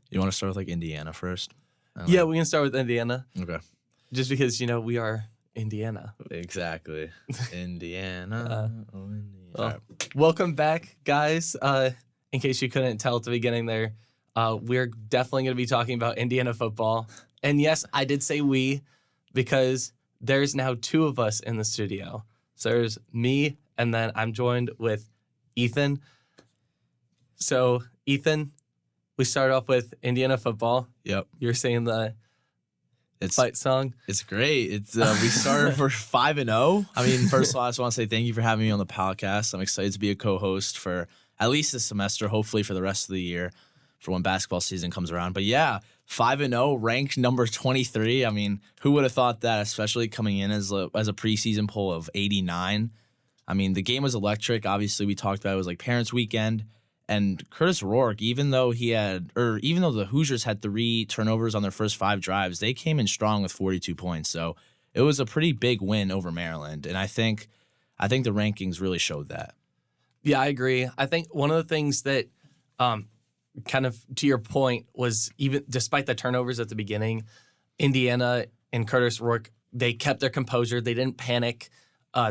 You want to start with like Indiana first? Yeah, we can start with Indiana. Okay. Just because, we are Indiana. Exactly. Indiana. Indiana. Well, welcome back, guys. In case you couldn't tell at the beginning there, we're definitely going to be talking about Indiana football. And yes, I did say we because there's now two of us in the studio. So there's me, and then I'm joined with Ethan. So, Ethan, we start off with Indiana football. Yep. You're saying the fight song. It's great. It's we started for 5-0. I mean, first of all, I just want to say thank you for having me on the podcast. I'm excited to be a co-host for at least this semester, hopefully for the rest of the year, for when basketball season comes around. But yeah, 5-0, ranked number 23. I mean, who would have thought that, especially coming in as a preseason poll of 89? I mean, the game was electric. Obviously, we talked about it was like Parents' Weekend. And Curtis Rourke, even though the Hoosiers had 3 turnovers on their first 5 drives, they came in strong with 42 points. So it was a pretty big win over Maryland. And I think the rankings really showed that. Yeah, I agree. I think one of the things that kind of to your point was, even despite the turnovers at the beginning, Indiana and Curtis Rourke, they kept their composure. They didn't panic.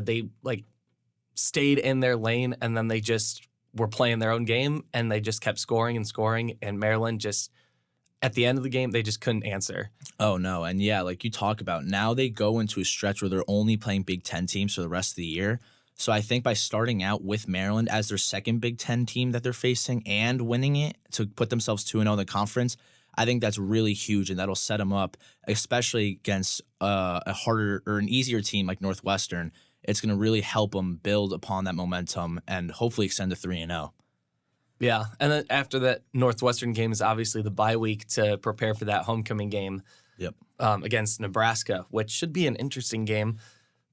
They stayed in their lane, and then they just were playing their own game, and they just kept scoring and scoring. And Maryland just, at the end of the game, they just couldn't answer. Oh, no. And yeah, like you talk about, now they go into a stretch where they're only playing Big Ten teams for the rest of the year. So I think by starting out with Maryland as their second Big Ten team that they're facing and winning it to put themselves 2-0 in the conference, I think that's really huge, and that'll set them up, especially against a harder or an easier team like Northwestern. It's going to really help them build upon that momentum and hopefully extend to 3-0. Yeah, and then after that Northwestern game is obviously the bye week to prepare for that homecoming game. Yep. Against Nebraska, which should be an interesting game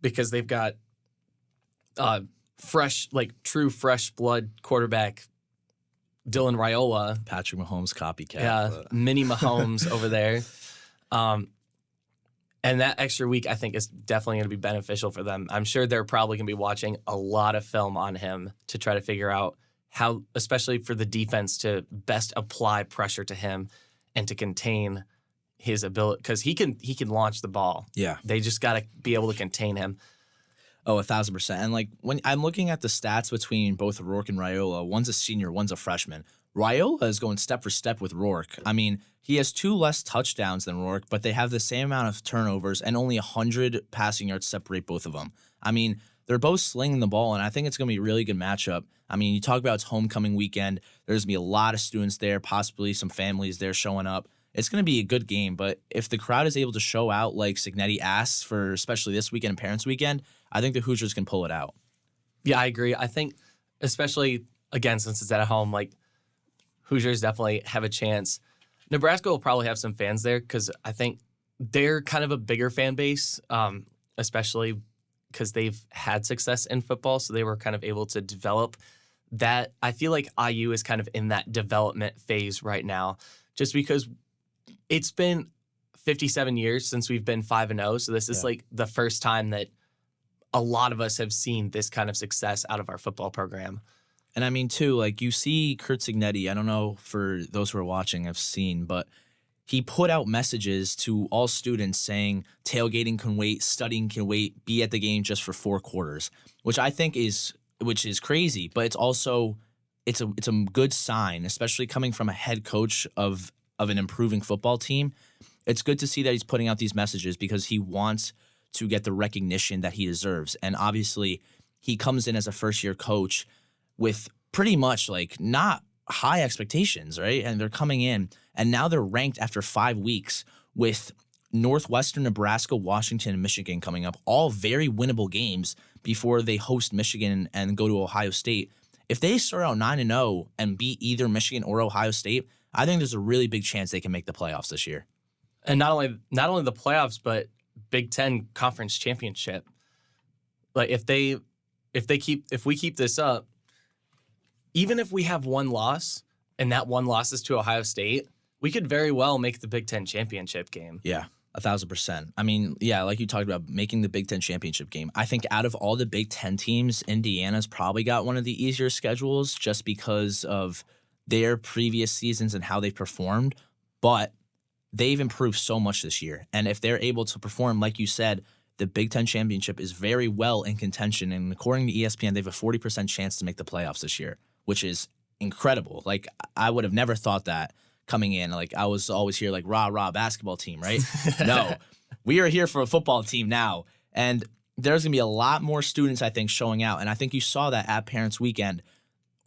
because they've got true fresh blood quarterback Dylan Raiola. Patrick Mahomes copycat. Yeah, mini Mahomes over there. And that extra week, I think, is definitely going to be beneficial for them. I'm sure they're probably going to be watching a lot of film on him to try to figure out how, especially for the defense, to best apply pressure to him and to contain his ability. Because he can launch the ball. Yeah. They just got to be able to contain him. Oh, 1,000%. And like when I'm looking at the stats between both Rourke and Raiola, one's a senior, one's a freshman. Raiola is going step for step with Rourke. I mean, he has 2 less touchdowns than Rourke, but they have the same amount of turnovers and only 100 passing yards separate both of them. I mean, they're both slinging the ball, and I think it's going to be a really good matchup. I mean, you talk about it's homecoming weekend. There's going to be a lot of students there, possibly some families there showing up. It's going to be a good game, but if the crowd is able to show out like Signetti asks for, especially this weekend and Parents' Weekend, I think the Hoosiers can pull it out. Yeah, I agree. I think, especially, again, since it's at home, like, Hoosiers definitely have a chance. Nebraska will probably have some fans there because I think they're kind of a bigger fan base, especially because they've had success in football, so they were kind of able to develop that. I feel like IU is kind of in that development phase right now, just because it's been 57 years since we've been 5-0, so this is like the first time that a lot of us have seen this kind of success out of our football program. And I mean, too, like you see Curt Cignetti, I don't know for those who are watching have seen, but he put out messages to all students saying tailgating can wait, studying can wait, be at the game just for 4 quarters, which I think is crazy, but it's also it's a good sign, especially coming from a head coach of an improving football team. It's good to see that he's putting out these messages because he wants to get the recognition that he deserves. And obviously, he comes in as a first-year coach with pretty much like not high expectations, right? And they're coming in, and now they're ranked after 5 weeks with Northwestern, Nebraska, Washington, and Michigan coming up, all very winnable games before they host Michigan and go to Ohio State. If they start out 9-0 and beat either Michigan or Ohio State, I think there's a really big chance they can make the playoffs this year. And not only the playoffs, but Big Ten Conference Championship. Like if we keep this up, even if we have one loss and that one loss is to Ohio State, we could very well make the Big Ten Championship game. Yeah, 1,000%. I mean, yeah, like you talked about making the Big Ten Championship game. I think out of all the Big Ten teams, Indiana's probably got one of the easier schedules just because of their previous seasons and how they performed. but they've improved so much this year. And if they're able to perform, like you said, the Big Ten championship is very well in contention. And according to ESPN, they have a 40% chance to make the playoffs this year, which is incredible. Like, I would have never thought that coming in. Like, I was always here like, rah, rah, basketball team, right? No, we are here for a football team now. And there's going to be a lot more students, I think, showing out. And I think you saw that at Parents Weekend,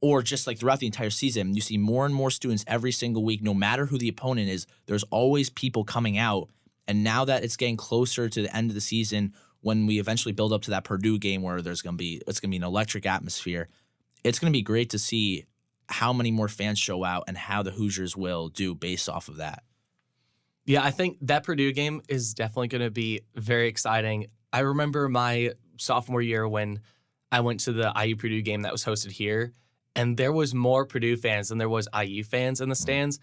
or just like throughout the entire season. You see more and more students every single week, no matter who the opponent is. There's always people coming out. And now that it's getting closer to the end of the season, when we eventually build up to that Purdue game where it's going to be an electric atmosphere, it's going to be great to see how many more fans show out and how the Hoosiers will do based off of that. Yeah, I think that Purdue game is definitely going to be very exciting. I remember my sophomore year when I went to the IU Purdue game that was hosted here, and there was more Purdue fans than there was IU fans in the stands.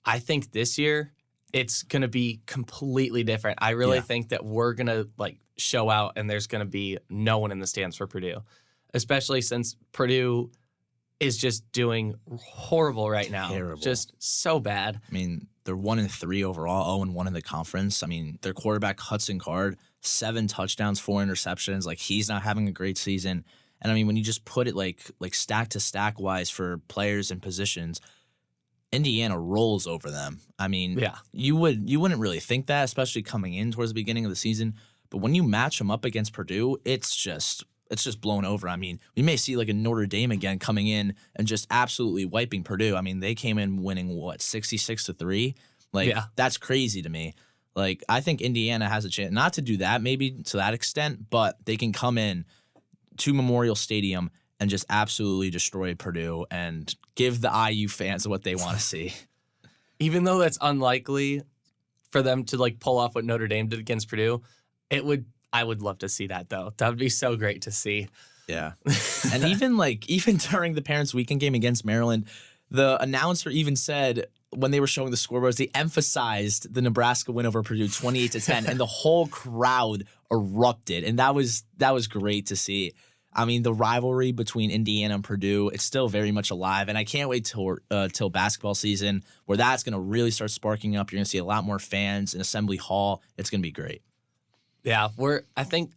I think this year it's going to be completely different. I really think that we're going to show out and there's going to be no one in the stands for Purdue, especially since Purdue is just doing horrible right now. Terrible. Just so bad. I mean, they're 1-3 overall, 0-1 in the conference. I mean, their quarterback, Hudson Card, 7 touchdowns, 4 interceptions. Like, he's not having a great season. And I mean, when you just put it like stack to stack wise for players and positions, Indiana rolls over them. I mean, you wouldn't really think that, especially coming in towards the beginning of the season. But when you match them up against Purdue, it's just blown over. I mean, we may see like a Notre Dame again coming in and just absolutely wiping Purdue. I mean, they came in winning 66-3. That's crazy to me. Like, I think Indiana has a chance not to do that, maybe to that extent, but they can come in to Memorial Stadium and just absolutely destroy Purdue and give the IU fans what they want to see. Even though that's unlikely for them to pull off what Notre Dame did against Purdue, I would love to see that, though. That would be so great to see. Yeah. And even during the Parents Weekend game against Maryland, the announcer even said when they were showing the scoreboards, they emphasized the Nebraska win over Purdue 28-10, and the whole crowd erupted. And that was great to see. I mean, the rivalry between Indiana and Purdue, it's still very much alive, and I can't wait till basketball season where that's going to really start sparking up. You're going to see a lot more fans in Assembly Hall. It's going to be great. Yeah, I think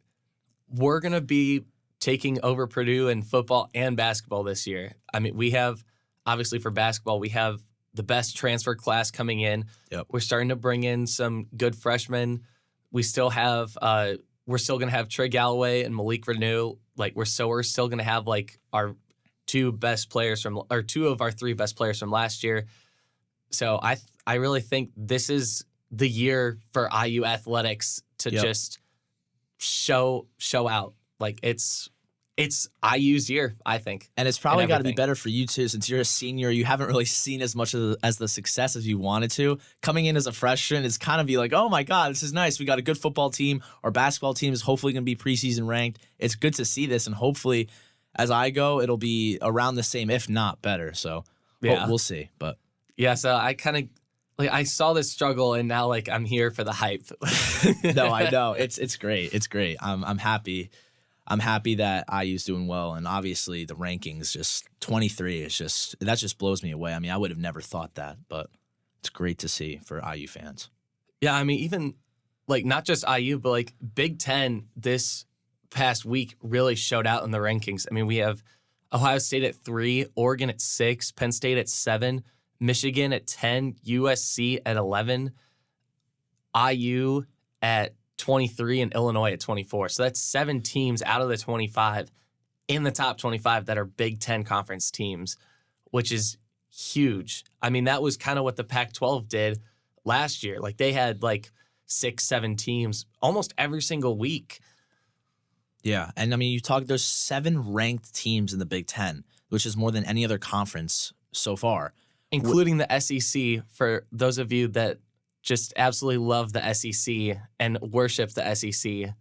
we're going to be taking over Purdue in football and basketball this year. I mean, we have, obviously for basketball, we have the best transfer class coming in. Yep. We're starting to bring in some good freshmen. We still have, we're still going to have Trey Galloway and Malik Renew. We're still going to have our two of our 3 best players from last year. So I really think this is the year for IU athletics to just show out. It's IU's year, I think. And it's probably got to be better for you too, since you're a senior. You haven't really seen as much as the success as you wanted to. Coming in as a freshman, it's kind of be like, oh my God, this is nice. We got a good football team. Our basketball team is hopefully going to be preseason ranked. It's good to see this, and hopefully, as I go, it'll be around the same, if not better. So we'll see. But yeah, so I kind of I saw this struggle, and now I'm here for the hype. No, I know it's great. It's great. I'm happy. I'm happy that IU's doing well, and obviously the rankings, just 23, that just blows me away. I mean, I would have never thought that, but it's great to see for IU fans. Yeah, I mean, even not just IU, but Big Ten this past week really showed out in the rankings. I mean, we have Ohio State at 3, Oregon at 6, Penn State at 7, Michigan at 10, USC at 11, IU at 23, and Illinois at 24. So that's 7 teams out of the 25 in the top 25 that are Big Ten conference teams, which is huge. I mean, that was kind of what the Pac-12 did last year. They had 6, 7 teams almost every single week. Yeah, and I mean, there's 7 ranked teams in the Big Ten, which is more than any other conference so far. Including the SEC, for those of you that just absolutely love the SEC and worship the SEC. And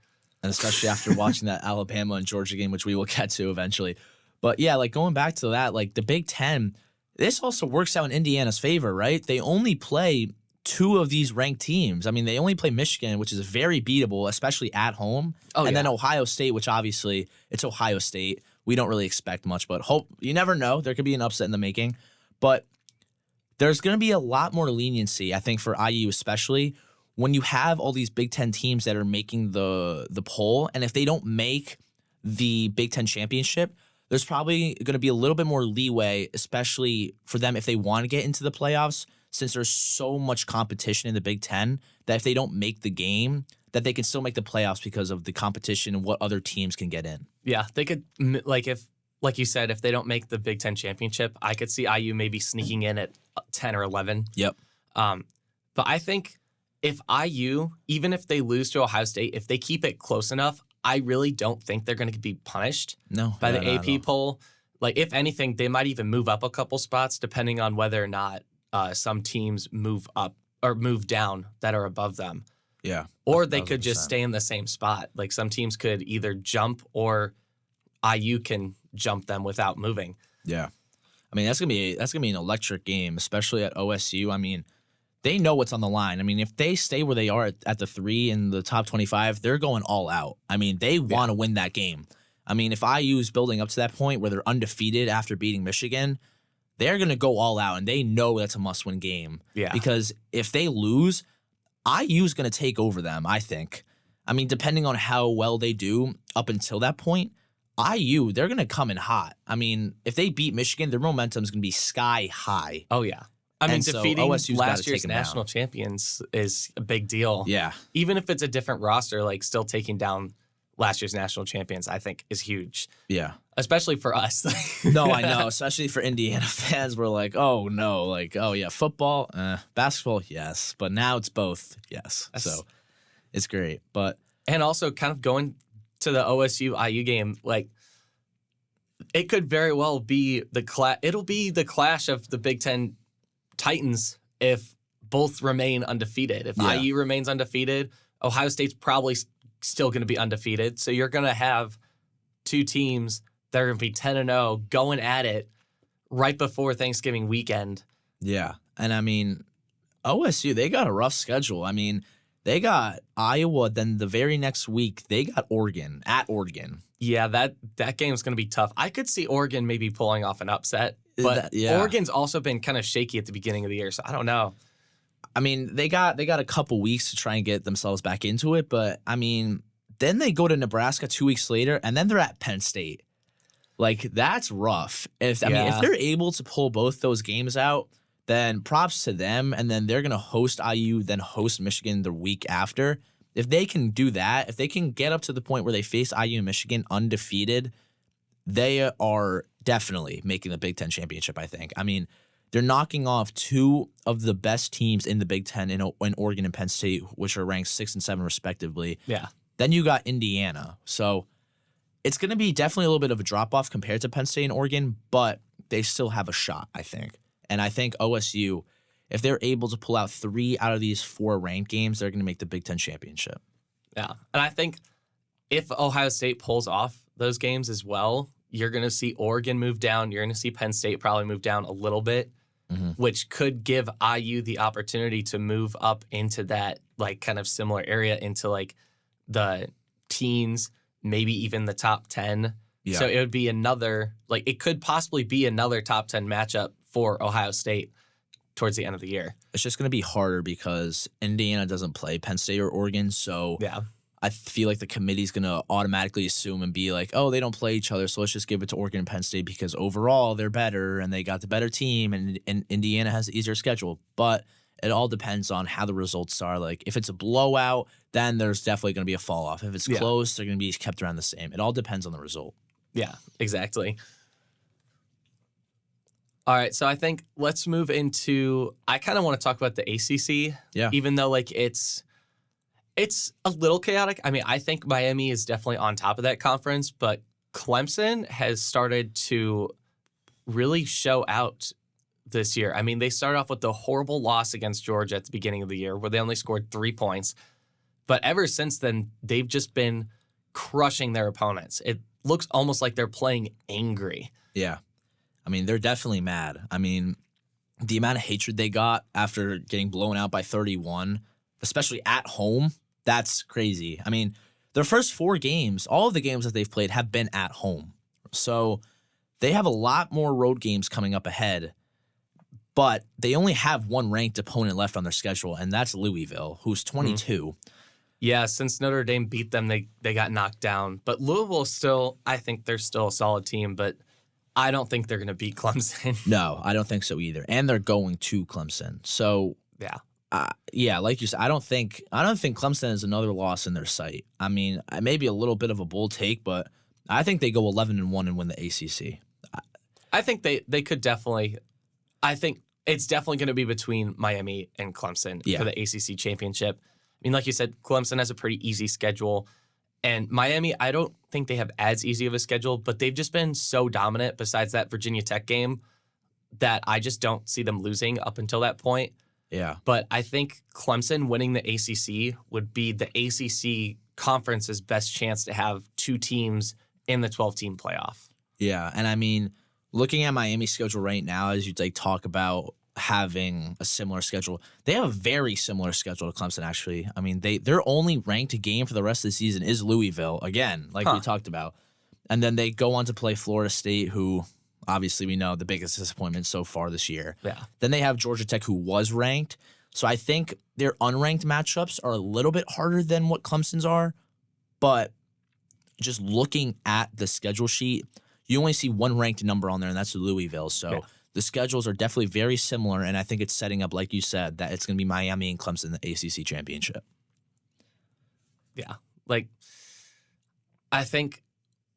especially after watching that Alabama and Georgia game, which we will get to eventually. But yeah, going back to that, the Big Ten, this also works out in Indiana's favor, right? They only play 2 of these ranked teams. I mean, they only play Michigan, which is very beatable, especially at home. Then Ohio State, which obviously it's Ohio State. We don't really expect much, but you never know. There could be an upset in the making. But there's going to be a lot more leniency, I think, for IU, especially when you have all these Big Ten teams that are making the poll. And if they don't make the Big Ten championship, there's probably going to be a little bit more leeway, especially for them if they want to get into the playoffs, since there's so much competition in the Big Ten that if they don't make the game, that they can still make the playoffs because of the competition and what other teams can get in. Yeah, they could, like you said, if they don't make the Big Ten championship, I could see IU maybe sneaking in at 10 or 11. Yep. But I think if IU, even if they lose to Ohio State, if they keep it close enough, I really don't think they're going to be punished by the AP poll. Like, if anything, they might even move up a couple spots depending on whether or not some teams move up or move down that are above them. Yeah. Or they could just stay in the same spot. Like, some teams could either jump or IU can jump them without moving. Yeah. I mean, that's gonna be an electric game, especially at OSU. I mean, they know what's on the line. I mean, if they stay where they are at the 3 in the top 25, they're going all out. I mean, they want to win that game. I mean, if IU is building up to that point where they're undefeated after beating Michigan, they're going to go all out, and they know that's a must-win game. Yeah. Because if they lose, IU is going to take over them, I think. I mean, depending on how well they do up until that point, IU, they're going to come in hot. I mean, if they beat Michigan, their momentum is going to be sky high. Oh, yeah. I mean, so defeating OSU's last gotta year's take 'em national down. champions is a big deal. Yeah. Even if it's a different roster, like still taking down last year's national champions, I think is huge, Yeah. especially for us. No, I know. Especially for Indiana fans, we're like, oh, no. Like, oh, yeah, football, basketball, yes. But now it's both, yes. So it's great. But And also kind of going to the OSU IU game, like, it could very well be it'll be the clash of the Big Ten Titans if both remain undefeated. If IU remains undefeated, Ohio State's probably still going to be undefeated. So you're going to have two teams that are going to be 10-0 going at it right before Thanksgiving weekend. yeah. And I mean, OSU, they got a rough schedule. I mean, they got Iowa, then the very next week, they got Oregon, at Oregon. Yeah, that game's going to be tough. I could see Oregon maybe pulling off an upset, but Oregon's also been kind of shaky at the beginning of the year, so I don't know. I mean, they got a couple weeks to try and get themselves back into it, but I mean, then they go to Nebraska 2 weeks later, and then they're at Penn State. Like, that's rough. If they're able to pull both those games out, then props to them, and then they're gonna host IU, then host Michigan the week after. If they can do that, if they can get up to the point where they face IU and Michigan undefeated, they are definitely making the Big Ten championship, I think. I mean, they're knocking off two of the best teams in the Big Ten in Oregon and Penn State, which are ranked 6 and 7 respectively. Yeah. Then you got Indiana. So it's going to be definitely a little bit of a drop-off compared to Penn State and Oregon, but they still have a shot, I think. And I think OSU, if they're able to pull out 3 out of these 4 ranked games, they're going to make the Big Ten championship. Yeah. And I think if Ohio State pulls off those games as well, you're going to see Oregon move down. You're going to see Penn State probably move down a little bit, which could give IU the opportunity to move up into that, like, kind of similar area into, like, the teens, maybe even the top 10. Yeah. So it would be another, like, it could possibly be another top 10 matchup for Ohio State towards the end of the year. It's just going to be harder because Indiana doesn't play Penn State or Oregon, so Yeah. I feel like the committee's going to automatically assume and be like, oh, they don't play each other, so let's just give it to Oregon and Penn State because overall they're better and they got the better team and Indiana has the easier schedule. But it all depends on how the results are. Like, if it's a blowout, then there's definitely going to be a fall off. If it's close, they're going to be kept around the same. It all depends on the result. Yeah, exactly. All right, so I think let's move into, I kind of want to talk about the ACC. Yeah. Even though, like, it's a little chaotic. I mean, I think Miami is definitely on top of that conference, but Clemson has started to really show out this year. I mean, they started off with the horrible loss against Georgia at the beginning of the year where they only scored 3 points. But ever since then, they've just been crushing their opponents. It looks almost like they're playing angry. Yeah. I mean, they're definitely mad. I mean, the amount of hatred they got after getting blown out by 31, especially at home, that's crazy. I mean, their first 4 games, all of the games that they've played have been at home. So they have a lot more road games coming up ahead. But they only have one ranked opponent left on their schedule, and that's Louisville, who's 22. Yeah, since Notre Dame beat them, they got knocked down. But Louisville still, I think they're still a solid team, but I don't think they're going to beat Clemson. No, I don't think so either. And they're going to Clemson. So yeah, like you said, I don't think Clemson is another loss in their sight. I mean, maybe a little bit of a bold take, but I think they go 11-1 and win the ACC. I think they could definitely. I think it's definitely going to be between Miami and Clemson for the ACC championship. I mean, like you said, Clemson has a pretty easy schedule, and Miami, I don't think they have as easy of a schedule, but they've just been so dominant. Besides that Virginia Tech game, that I just don't see them losing up until that point. Yeah. But I think Clemson winning the ACC would be the ACC conference's best chance to have two teams in the 12-team playoff. Yeah, and I mean, looking at Miami's schedule right now, as you talk about having a similar schedule, they have a very similar schedule to Clemson, actually. I mean, their only ranked game for the rest of the season is Louisville, again, like we talked about. And then they go on to play Florida State, who obviously we know the biggest disappointment so far this year. Yeah. Then they have Georgia Tech, who was ranked. So I think their unranked matchups are a little bit harder than what Clemson's are. But just looking at the schedule sheet, you only see one ranked number on there, and that's Louisville. So the schedules are definitely very similar, and I think it's setting up, like you said, that it's going to be Miami and Clemson in the ACC championship. Yeah. Like, I think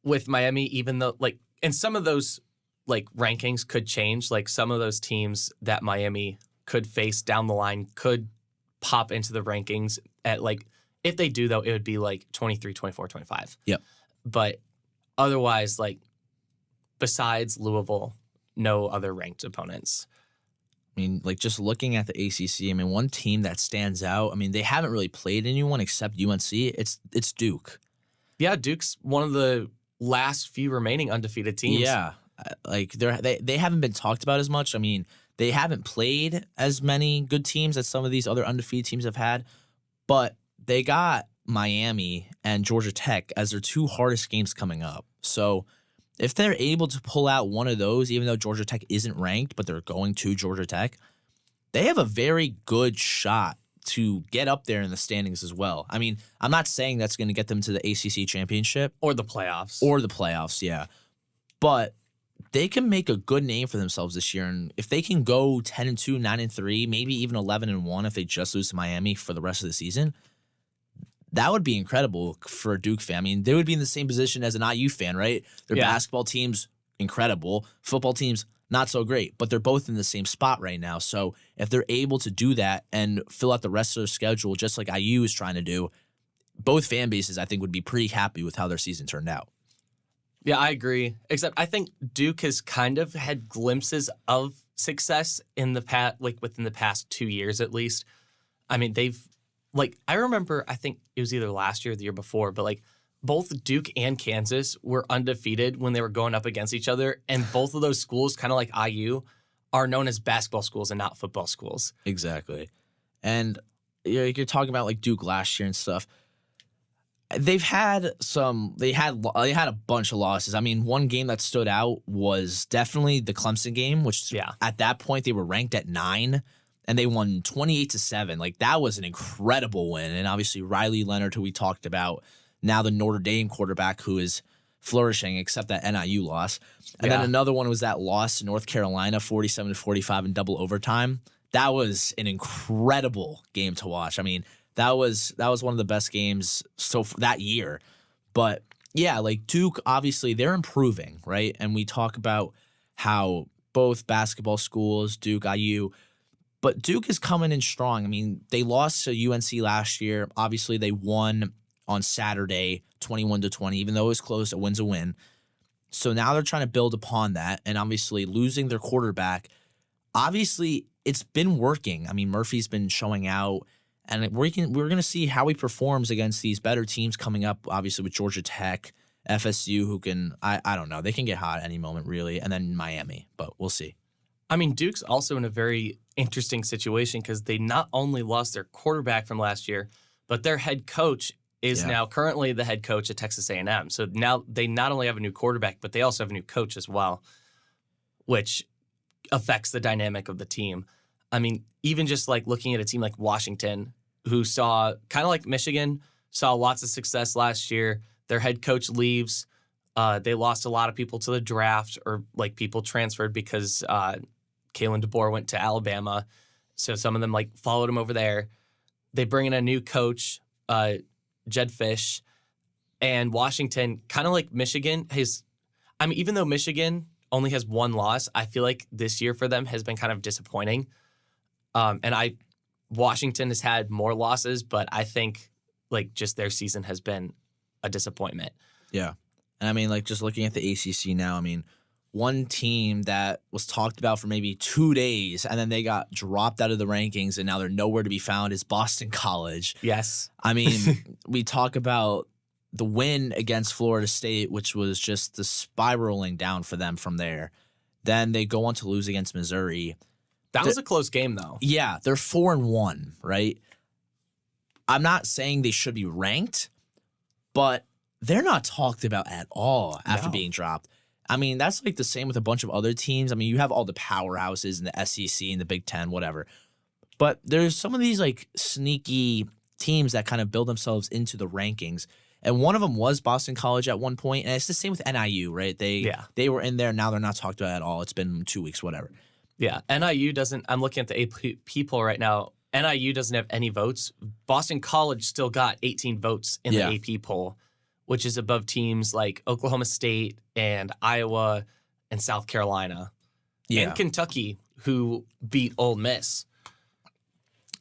with Miami, even though, like, and some of those, like, rankings could change. Like, some of those teams that Miami could face down the line could pop into the rankings at, like, if they do, though, it would be, like, 23, 24, 25. Yep. But otherwise, like, besides Louisville, no other ranked opponents. I mean, like, just looking at the ACC, I mean, one team that stands out, I mean, they haven't really played anyone except UNC. It's Duke. Yeah, Duke's one of the last few remaining undefeated teams. Yeah. Like, they haven't been talked about as much. I mean, they haven't played as many good teams as some of these other undefeated teams have had, but they got Miami and Georgia Tech as their two hardest games coming up. So if they're able to pull out one of those, even though Georgia Tech isn't ranked, but they're going to Georgia Tech, they have a very good shot to get up there in the standings as well. I mean, I'm not saying that's going to get them to the ACC championship. Or the playoffs. Yeah. But they can make a good name for themselves this year. And if they can go 10-2, 9-3, maybe even 11-1 if they just lose to Miami for the rest of the season, that would be incredible for a Duke fan. I mean, they would be in the same position as an IU fan, right? Their basketball team's incredible. Football team's not so great, but they're both in the same spot right now. So if they're able to do that and fill out the rest of their schedule just like IU is trying to do, both fan bases, I think, would be pretty happy with how their season turned out. Yeah, I agree. Except I think Duke has kind of had glimpses of success in the past, like within the past 2 years at least. I mean, I remember, I think it was either last year or the year before, but like both Duke and Kansas were undefeated when they were going up against each other. And both of those schools, kind of like IU, are known as basketball schools and not football schools. Exactly. And you're talking about like Duke last year and stuff. They had a bunch of losses. I mean, one game that stood out was definitely the Clemson game, which at that point they were ranked at 9. And they won 28-7. Like, that was an incredible win. And obviously Riley Leonard, who we talked about, now the Notre Dame quarterback who is flourishing, except that NIU loss. And then another one was that loss to North Carolina, 47-45 in double overtime. That was an incredible game to watch. I mean, that was one of the best games that year. But yeah, like Duke, obviously they're improving, right? And we talk about how both basketball schools, Duke, IU, but Duke is coming in strong. I mean, they lost to UNC last year. Obviously, they won on Saturday, 21-20. Even though it was close, a win's a win. So now they're trying to build upon that. And obviously, losing their quarterback, obviously, it's been working. I mean, Murphy's been showing out. And we're going to see how he performs against these better teams coming up, obviously, with Georgia Tech, FSU, who can, I don't know, they can get hot at any moment, really. And then Miami. But we'll see. I mean, Duke's also in a very interesting situation because they not only lost their quarterback from last year, but their head coach is now currently the head coach at Texas A&M. So now they not only have a new quarterback, but they also have a new coach as well, which affects the dynamic of the team. I mean, even just like looking at a team like Washington, who saw, kind of like Michigan, saw lots of success last year. Their head coach leaves. They lost a lot of people to the draft, or like people transferred because Kalen DeBoer went to Alabama. So some of them like followed him over there. They bring in a new coach, Jed Fish, and Washington, kind of like Michigan, even though Michigan only has one loss, I feel like this year for them has been kind of disappointing. Washington has had more losses, but I think like just their season has been a disappointment. Yeah. And I mean, like, just looking at the ACC now, I mean, one team that was talked about for maybe 2 days and then they got dropped out of the rankings and now they're nowhere to be found is Boston College. Yes. I mean, we talk about the win against Florida State, which was just the spiraling down for them from there. Then they go on to lose against Missouri. That was a close game, though. Yeah, they're 4-1, right? I'm not saying they should be ranked, but they're not talked about at all after being dropped. I mean, that's like the same with a bunch of other teams. I mean, you have all the powerhouses in the SEC and the Big Ten, whatever. But there's some of these like sneaky teams that kind of build themselves into the rankings. And one of them was Boston College at one point. And it's the same with NIU, right? They were in there. Now they're not talked about at all. It's been 2 weeks, whatever. Yeah. NIU doesn't, I'm looking at the AP poll right now. NIU doesn't have any votes. Boston College still got 18 votes in the AP poll, which is above teams like Oklahoma State and Iowa and South Carolina and Kentucky, who beat Ole Miss.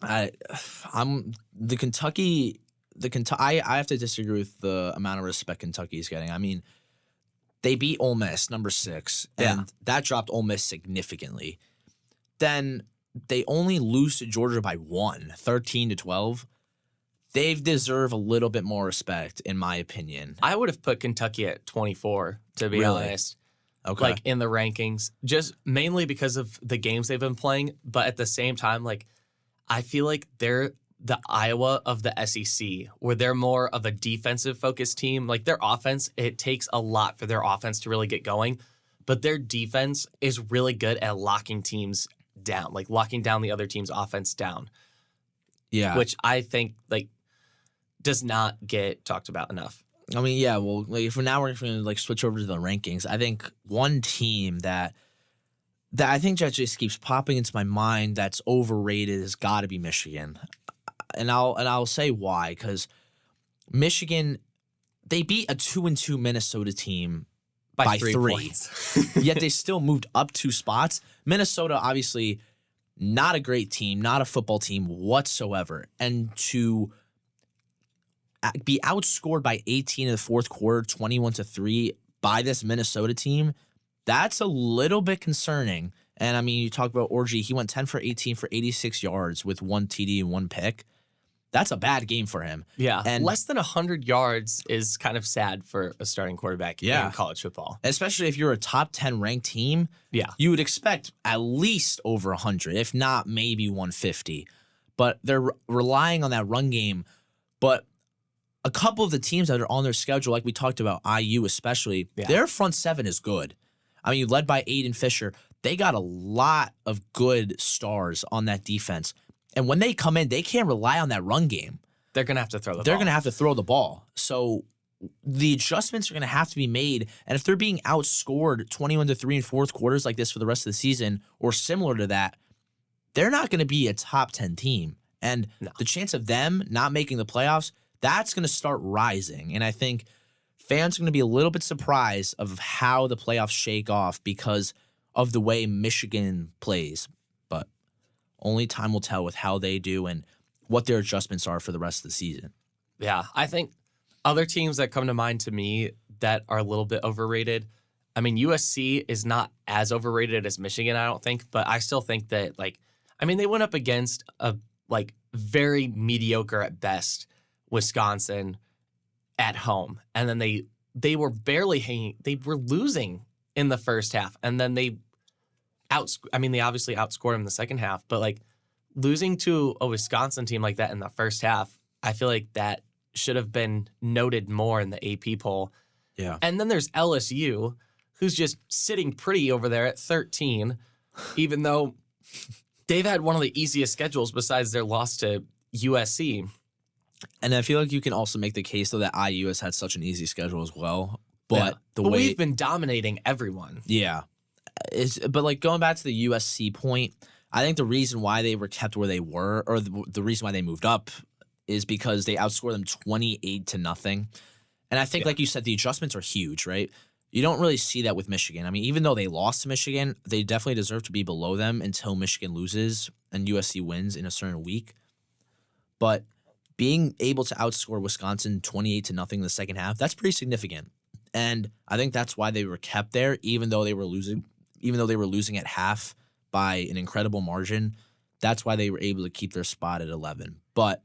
I have to disagree with the amount of respect Kentucky's getting. I mean, they beat Ole Miss, number 6, and that dropped Ole Miss significantly. Then they only lose to Georgia by 1, 13-12. They deserve a little bit more respect, in my opinion. I would have put Kentucky at 24, to be honest. Okay. Like, in the rankings, just mainly because of the games they've been playing. But at the same time, like, I feel like they're the Iowa of the SEC, where they're more of a defensive-focused team. Like, their offense, it takes a lot for their offense to really get going. But their defense is really good at locking teams down, like locking down the other team's offense down. Yeah. Which I think, like, does not get talked about enough. I mean, yeah, well, like, for now we're going to like switch over to the rankings. I think one team that I think that just keeps popping into my mind that's overrated has got to be Michigan. And I'll say why, because Michigan, they beat a 2-2 Minnesota team by 3 points. Yet they still moved up 2 spots. Minnesota, obviously, not a great team, not a football team whatsoever. And to be outscored by 18 in the fourth quarter, 21-3 by this Minnesota team, that's a little bit concerning. And I mean, you talk about Orji, he went 10 for 18 for 86 yards with 1 TD and 1 pick. That's a bad game for him. Yeah, and less than 100 yards is kind of sad for a starting quarterback in college football. Especially if you're a top 10 ranked team, you would expect at least over 100, if not maybe 150. But they're relying on that run game. But a couple of the teams that are on their schedule, like we talked about, IU especially, their front 7 is good. I mean, led by Aiden Fisher, they got a lot of good stars on that defense. And when they come in, they can't rely on that run game. They're going to have to throw the ball. They're going to have to throw the ball. So the adjustments are going to have to be made. And if they're being outscored 21-3 in fourth quarters like this for the rest of the season, or similar to that, they're not going to be a top 10 team. And the chance of them not making the playoffs, that's going to start rising. And I think fans are going to be a little bit surprised of how the playoffs shake off because of the way Michigan plays. But only time will tell with how they do and what their adjustments are for the rest of the season. Yeah, I think other teams that come to mind to me that are a little bit overrated, I mean, USC is not as overrated as Michigan, I don't think, but I still think that, like, I mean, they went up against a, like, very mediocre at best Wisconsin at home, and then they were barely hanging. They were losing in the first half, and then they obviously outscored them in the second half, but like losing to a Wisconsin team like that in the first half, I feel like that should have been noted more in the AP poll. Yeah. And then there's LSU, who's just sitting pretty over there at 13, even though they've had one of the easiest schedules besides their loss to USC. And I feel like you can also make the case, though, that IU has had such an easy schedule as well. But But we've been dominating everyone. Yeah. But like going back to the USC point, I think the reason why they were kept where they were, or the reason why they moved up, is because they outscored them 28-0. And I think, like you said, the adjustments are huge, right? You don't really see that with Michigan. I mean, even though they lost to Michigan, they definitely deserve to be below them until Michigan loses and USC wins in a certain week. But being able to outscore Wisconsin 28-0 in the second half, that's pretty significant. And I think that's why they were kept there, even though they were losing at half by an incredible margin. That's why they were able to keep their spot at 11. But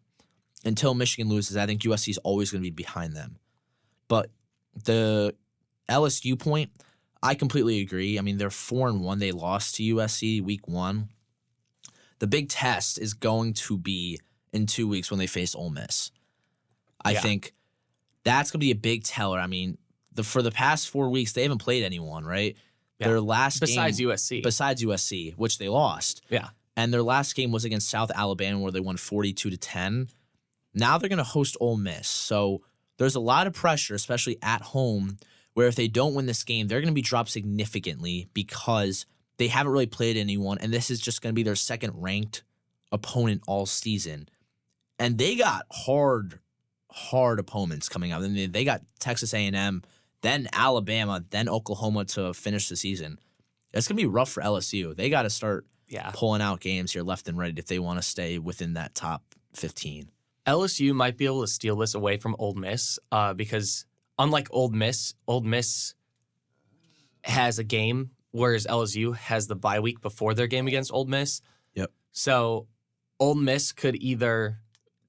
until Michigan loses, I think USC is always going to be behind them. But the LSU point, I completely agree. I mean, they're 4-1. They lost to USC week 1. The big test is going to be in 2 weeks when they face Ole Miss. I think that's going to be a big teller. I mean, for the past 4 weeks, they haven't played anyone, right? Yeah. Their last besides game, USC, which they lost. Yeah. And their last game was against South Alabama, where they won 42-10. Now they're going to host Ole Miss. So there's a lot of pressure, especially at home, where if they don't win this game, they're going to be dropped significantly because they haven't really played anyone, and this is just going to be their second-ranked opponent all season. And they got hard opponents coming up. I mean, they got Texas A&M, then Alabama, then Oklahoma to finish the season. It's going to be rough for LSU. They got to start pulling out games here left and right if they want to stay within that top 15. LSU might be able to steal this away from Ole Miss because unlike Ole Miss has a game, whereas LSU has the bye week before their game against Ole Miss. Yep. So Ole Miss could either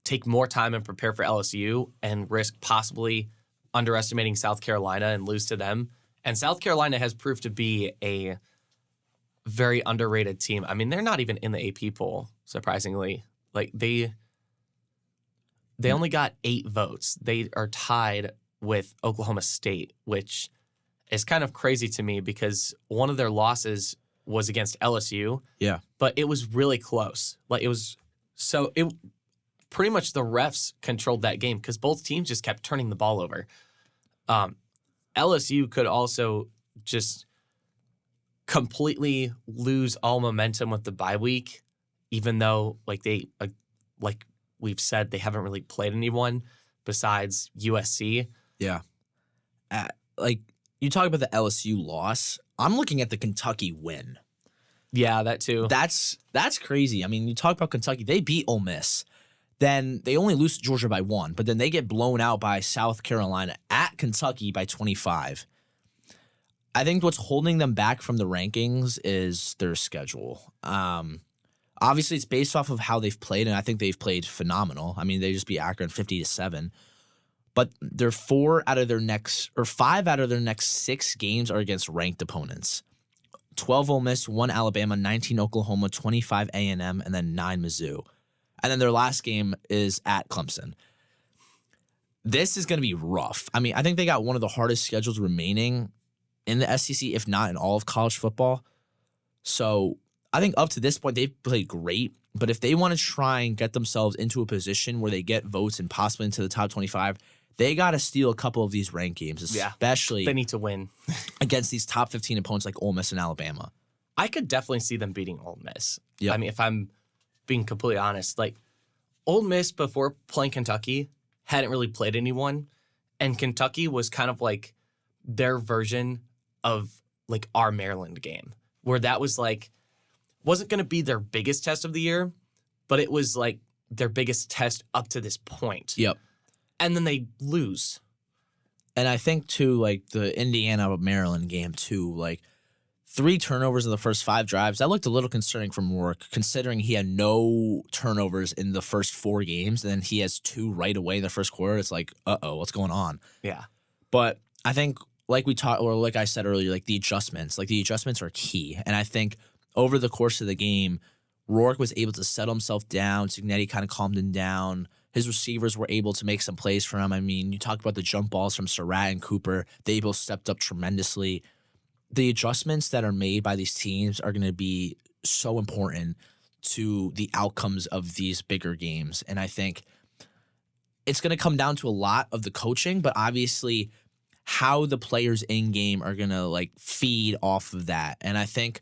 take more time and prepare for LSU and risk possibly underestimating South Carolina and lose to them. And South Carolina has proved to be a very underrated team. I mean, they're not even in the AP poll, surprisingly. Like they only got 8 votes. They are tied with Oklahoma State, which is kind of crazy to me because one of their losses was against LSU. Yeah. But it was really close. It pretty much the refs controlled that game because both teams just kept turning the ball over. LSU could also just completely lose all momentum with the bye week, even though like we've said, they haven't really played anyone besides USC. Yeah. You talk about the LSU loss. I'm looking at the Kentucky win. Yeah, that too. That's crazy. I mean, you talk about Kentucky. They beat Ole Miss. Then they only lose to Georgia by 1, but then they get blown out by South Carolina at Kentucky by 25. I think what's holding them back from the rankings is their schedule. Obviously, it's based off of how they've played, and I think they've played phenomenal. I mean, they just beat Akron 50-7. But they're 5 out of their next 6 games are against ranked opponents. 12 Ole Miss, 1 Alabama, 19 Oklahoma, 25 A&M, and then 9 Mizzou. And then their last game is at Clemson. This is going to be rough. I mean, I think they got one of the hardest schedules remaining in the SEC, if not in all of college football. So I think up to this point, they've played great. But if they want to try and get themselves into a position where they get votes and possibly into the top 25, they got to steal a couple of these ranked games, especially they need to win against these top 15 opponents like Ole Miss and Alabama. I could definitely see them beating Ole Miss. Yep. I mean, if I'm being completely honest, like Ole Miss before playing Kentucky hadn't really played anyone, and Kentucky was kind of like their version of like our Maryland game, where that was like wasn't going to be their biggest test of the year, but it was like their biggest test up to this point. Yep. And then they lose. And I think too, like the Indiana Maryland game too, like 3 turnovers in the first 5 drives. That looked a little concerning from Rourke, considering he had no turnovers in the first 4 games, and then he has 2 right away in the first quarter. It's like, what's going on? Yeah. But I think, like I said earlier, like the adjustments are key. And I think over the course of the game, Rourke was able to settle himself down. Cignetti kind of calmed him down. His receivers were able to make some plays for him. I mean, you talk about the jump balls from Surratt and Cooper. They both stepped up tremendously. the adjustments that are made by these teams are going to be so important to the outcomes of these bigger games. And I think it's going to come down to a lot of the coaching, but obviously how the players in game are going to like feed off of that. And I think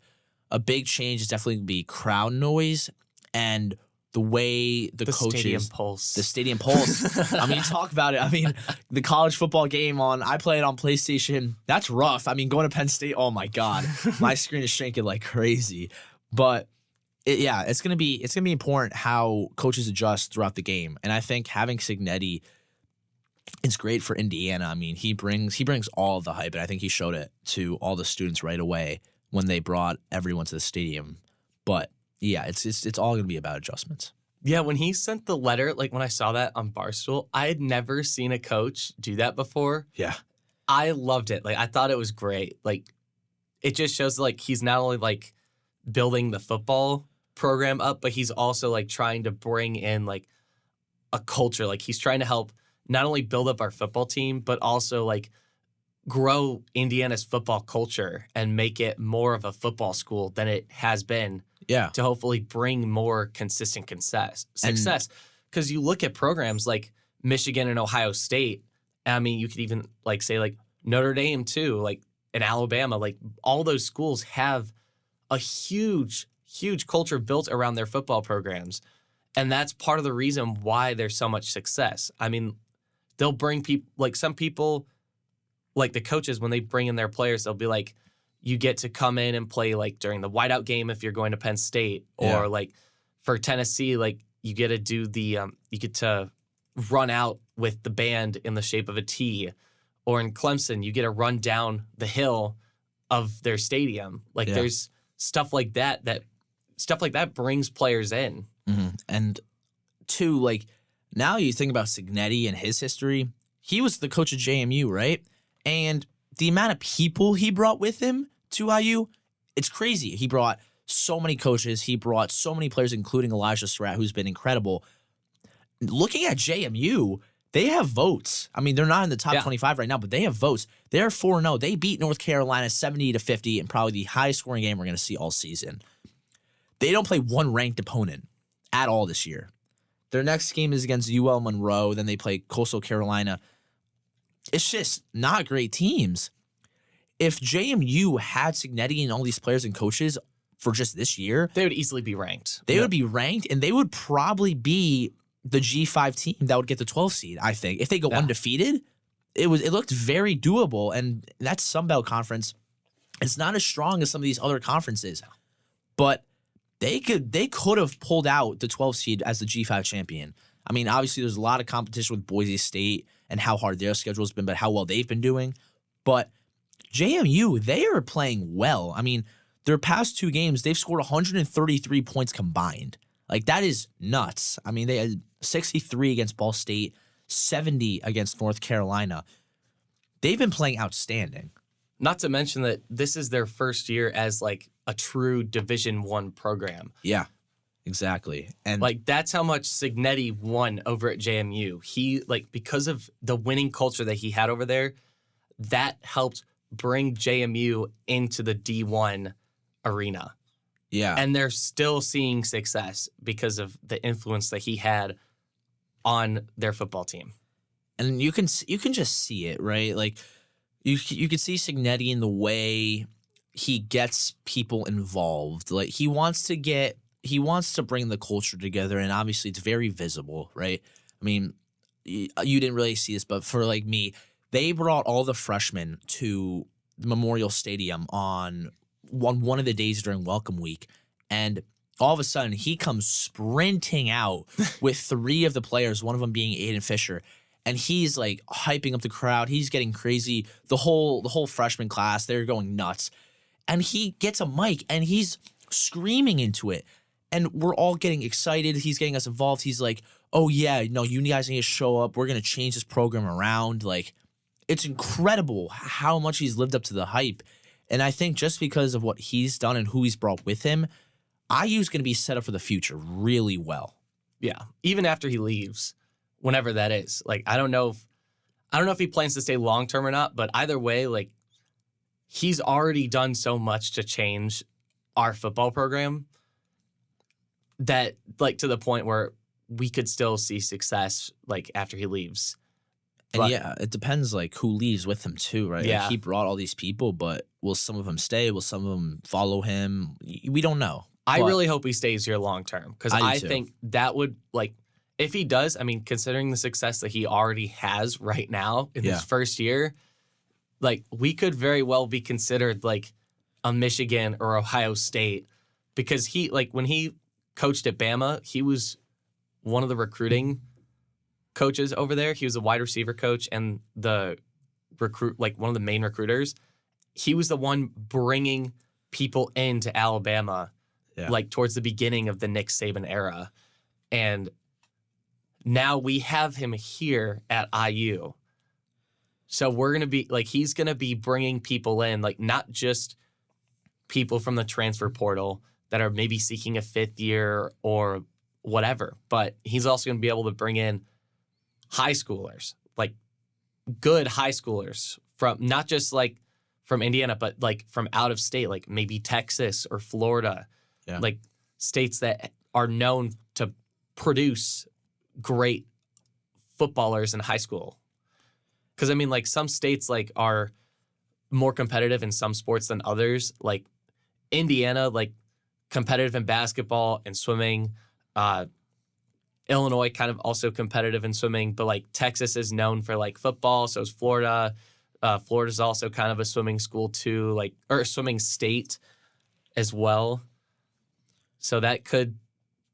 a big change is definitely going to be crowd noise and the way the coaches, stadium pulse. The stadium pulse. I mean, talk about it. I mean, the college football game I play it on PlayStation. That's rough. I mean, going to Penn State, oh my God, my screen is shrinking like crazy. But it's gonna be important how coaches adjust throughout the game. And I think having Cignetti is great for Indiana. I mean, he brings all of the hype, and I think he showed it to all the students right away when they brought everyone to the stadium. But yeah, it's all gonna be about adjustments. Yeah, when he sent the letter, like when I saw that on Barstool, I had never seen a coach do that before. Yeah. I loved it. Like, I thought it was great. Like, it just shows like he's not only like building the football program up, but he's also like trying to bring in like a culture. Like, he's trying to help not only build up our football team, but also like grow Indiana's football culture and make it more of a football school than it has been. Yeah. To hopefully bring more consistent success. Because you look at programs like Michigan and Ohio State, I mean, you could even like say like Notre Dame too, like in Alabama, like all those schools have a huge culture built around their football programs. And that's part of the reason why there's so much success. I mean, they'll bring people, like some people, like the coaches, when they bring in their players, they'll be like, you get to come in and play like during the whiteout game if you're going to Penn State, or like for Tennessee, like you get to do you get to run out with the band in the shape of a T, or in Clemson, you get to run down the hill of their stadium. Like there's stuff like that brings players in. Mm-hmm. And two, like now you think about Cignetti and his history. He was the coach of JMU, right? And the amount of people he brought with him to IU, it's crazy. He brought so many coaches. He brought so many players, including Elijah Surratt, who's been incredible. Looking at JMU, they have votes. I mean, they're not in the top 25 right now, but they have votes. They're 4-0. They beat North Carolina 70-50 in probably the highest scoring game we're going to see all season. They don't play one ranked opponent at all this year. Their next game is against UL Monroe. Then they play Coastal Carolina. It's just not great teams. If JMU had Cignetti and all these players and coaches for just this year, they would easily be ranked. They would be ranked, and they would probably be the G5 team that would get the 12th seed, I think. If they go undefeated, it looked very doable, and that Sunbelt Conference, it's not as strong as some of these other conferences. But they could have pulled out the 12th seed as the G5 champion. I mean, obviously there's a lot of competition with Boise State and how hard their schedule has been, but how well they've been doing. But JMU, they are playing well. I mean, their past two games, they've scored 133 points combined. Like, that is nuts. I mean, they had 63 against Ball State, 70 against North Carolina. They've been playing outstanding. Not to mention that this is their first year as, like, a true Division I program. Yeah. Exactly. And like, that's how much Cignetti won over at JMU. He, like, because of the winning culture that he had over there, that helped bring JMU into the D1 arena. Yeah. And they're still seeing success because of the influence that he had on their football team. And you can just see it, right? Like, you can see Cignetti in the way he gets people involved. Like, he wants to bring the culture together, and obviously it's very visible, right? I mean, you didn't really see this, but for like me, they brought all the freshmen to the Memorial Stadium on one of the days during Welcome Week, and all of a sudden he comes sprinting out with three of the players, one of them being Aiden Fisher, and he's like hyping up the crowd. He's getting crazy. The whole freshman class, they're going nuts, and he gets a mic and he's screaming into it. And we're all getting excited. He's getting us involved. He's like, oh, yeah, no, you guys need to show up. We're going to change this program around. Like, it's incredible how much he's lived up to the hype. And I think just because of what he's done and who he's brought with him, IU's going to be set up for the future really well. Yeah, even after he leaves, whenever that is. Like, I don't know if he plans to stay long-term or not, but either way, like, he's already done so much to change our football program that, like, to the point where we could still see success, like, after he leaves. And But- yeah, it depends like who leaves with him too, right? Yeah. Like, he brought all these people, but will some of them stay? Will some of them follow him? We don't know. I But really hope he stays here long term because I do I too. think that would, like, if he does, I mean, considering the success that he already has right now in Yeah. his first year, like, we could very well be considered like a Michigan or Ohio State because he, like, when he coached at Bama, he was one of the recruiting coaches over there. He was a wide receiver coach and the recruit, like, one of the main recruiters. He was the one bringing people into Alabama, Yeah. like, towards the beginning of the Nick Saban era. And now we have him here at IU. So we're going to be, like, he's going to be bringing people in, like, not just people from the transfer portal that are maybe seeking a fifth year or whatever, but he's also going to be able to bring in high schoolers, like good high schoolers from not just like from Indiana, but like from out of state, like maybe Texas or Florida, Yeah. like states that are known to produce great footballers in high school. Because I mean, like, some states like are more competitive in some sports than others. Like Indiana, like competitive in basketball and swimming. Illinois kind of also competitive in swimming, but like Texas is known for like football. So is Florida. Florida's also kind of a swimming school too, like, or a swimming state as well. So that could,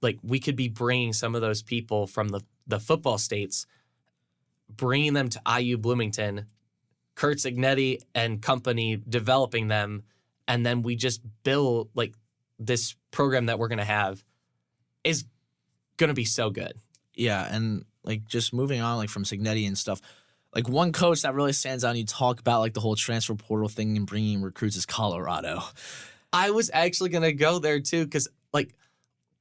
like, we could be bringing some of those people from the football states, bringing them to IU Bloomington, Kurt Signetti and company developing them, and then we just build, like, this program that we're going to have is going to be so good. Yeah, and like just moving on, like from Signetti and stuff, like one coach that really stands out and you talk about like the whole transfer portal thing and bringing recruits is Colorado. I was actually going to go there too because, like,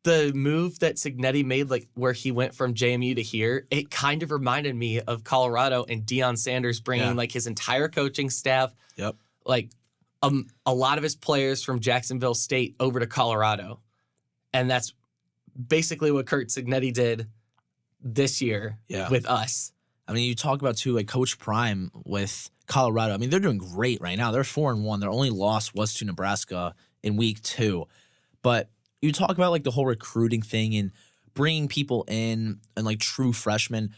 the move that Signetti made, like where he went from JMU to here, it kind of reminded me of Colorado and Deion Sanders bringing like his entire coaching staff, Yep. like a lot of his players from Jacksonville State over to Colorado. And that's basically what Kurt Signetti did this year with us. I mean, you talk about too, like Coach Prime with Colorado. I mean, they're doing great right now. They're 4-1. Their only loss was to Nebraska in week 2. But you talk about like the whole recruiting thing and bringing people in and like true freshmen.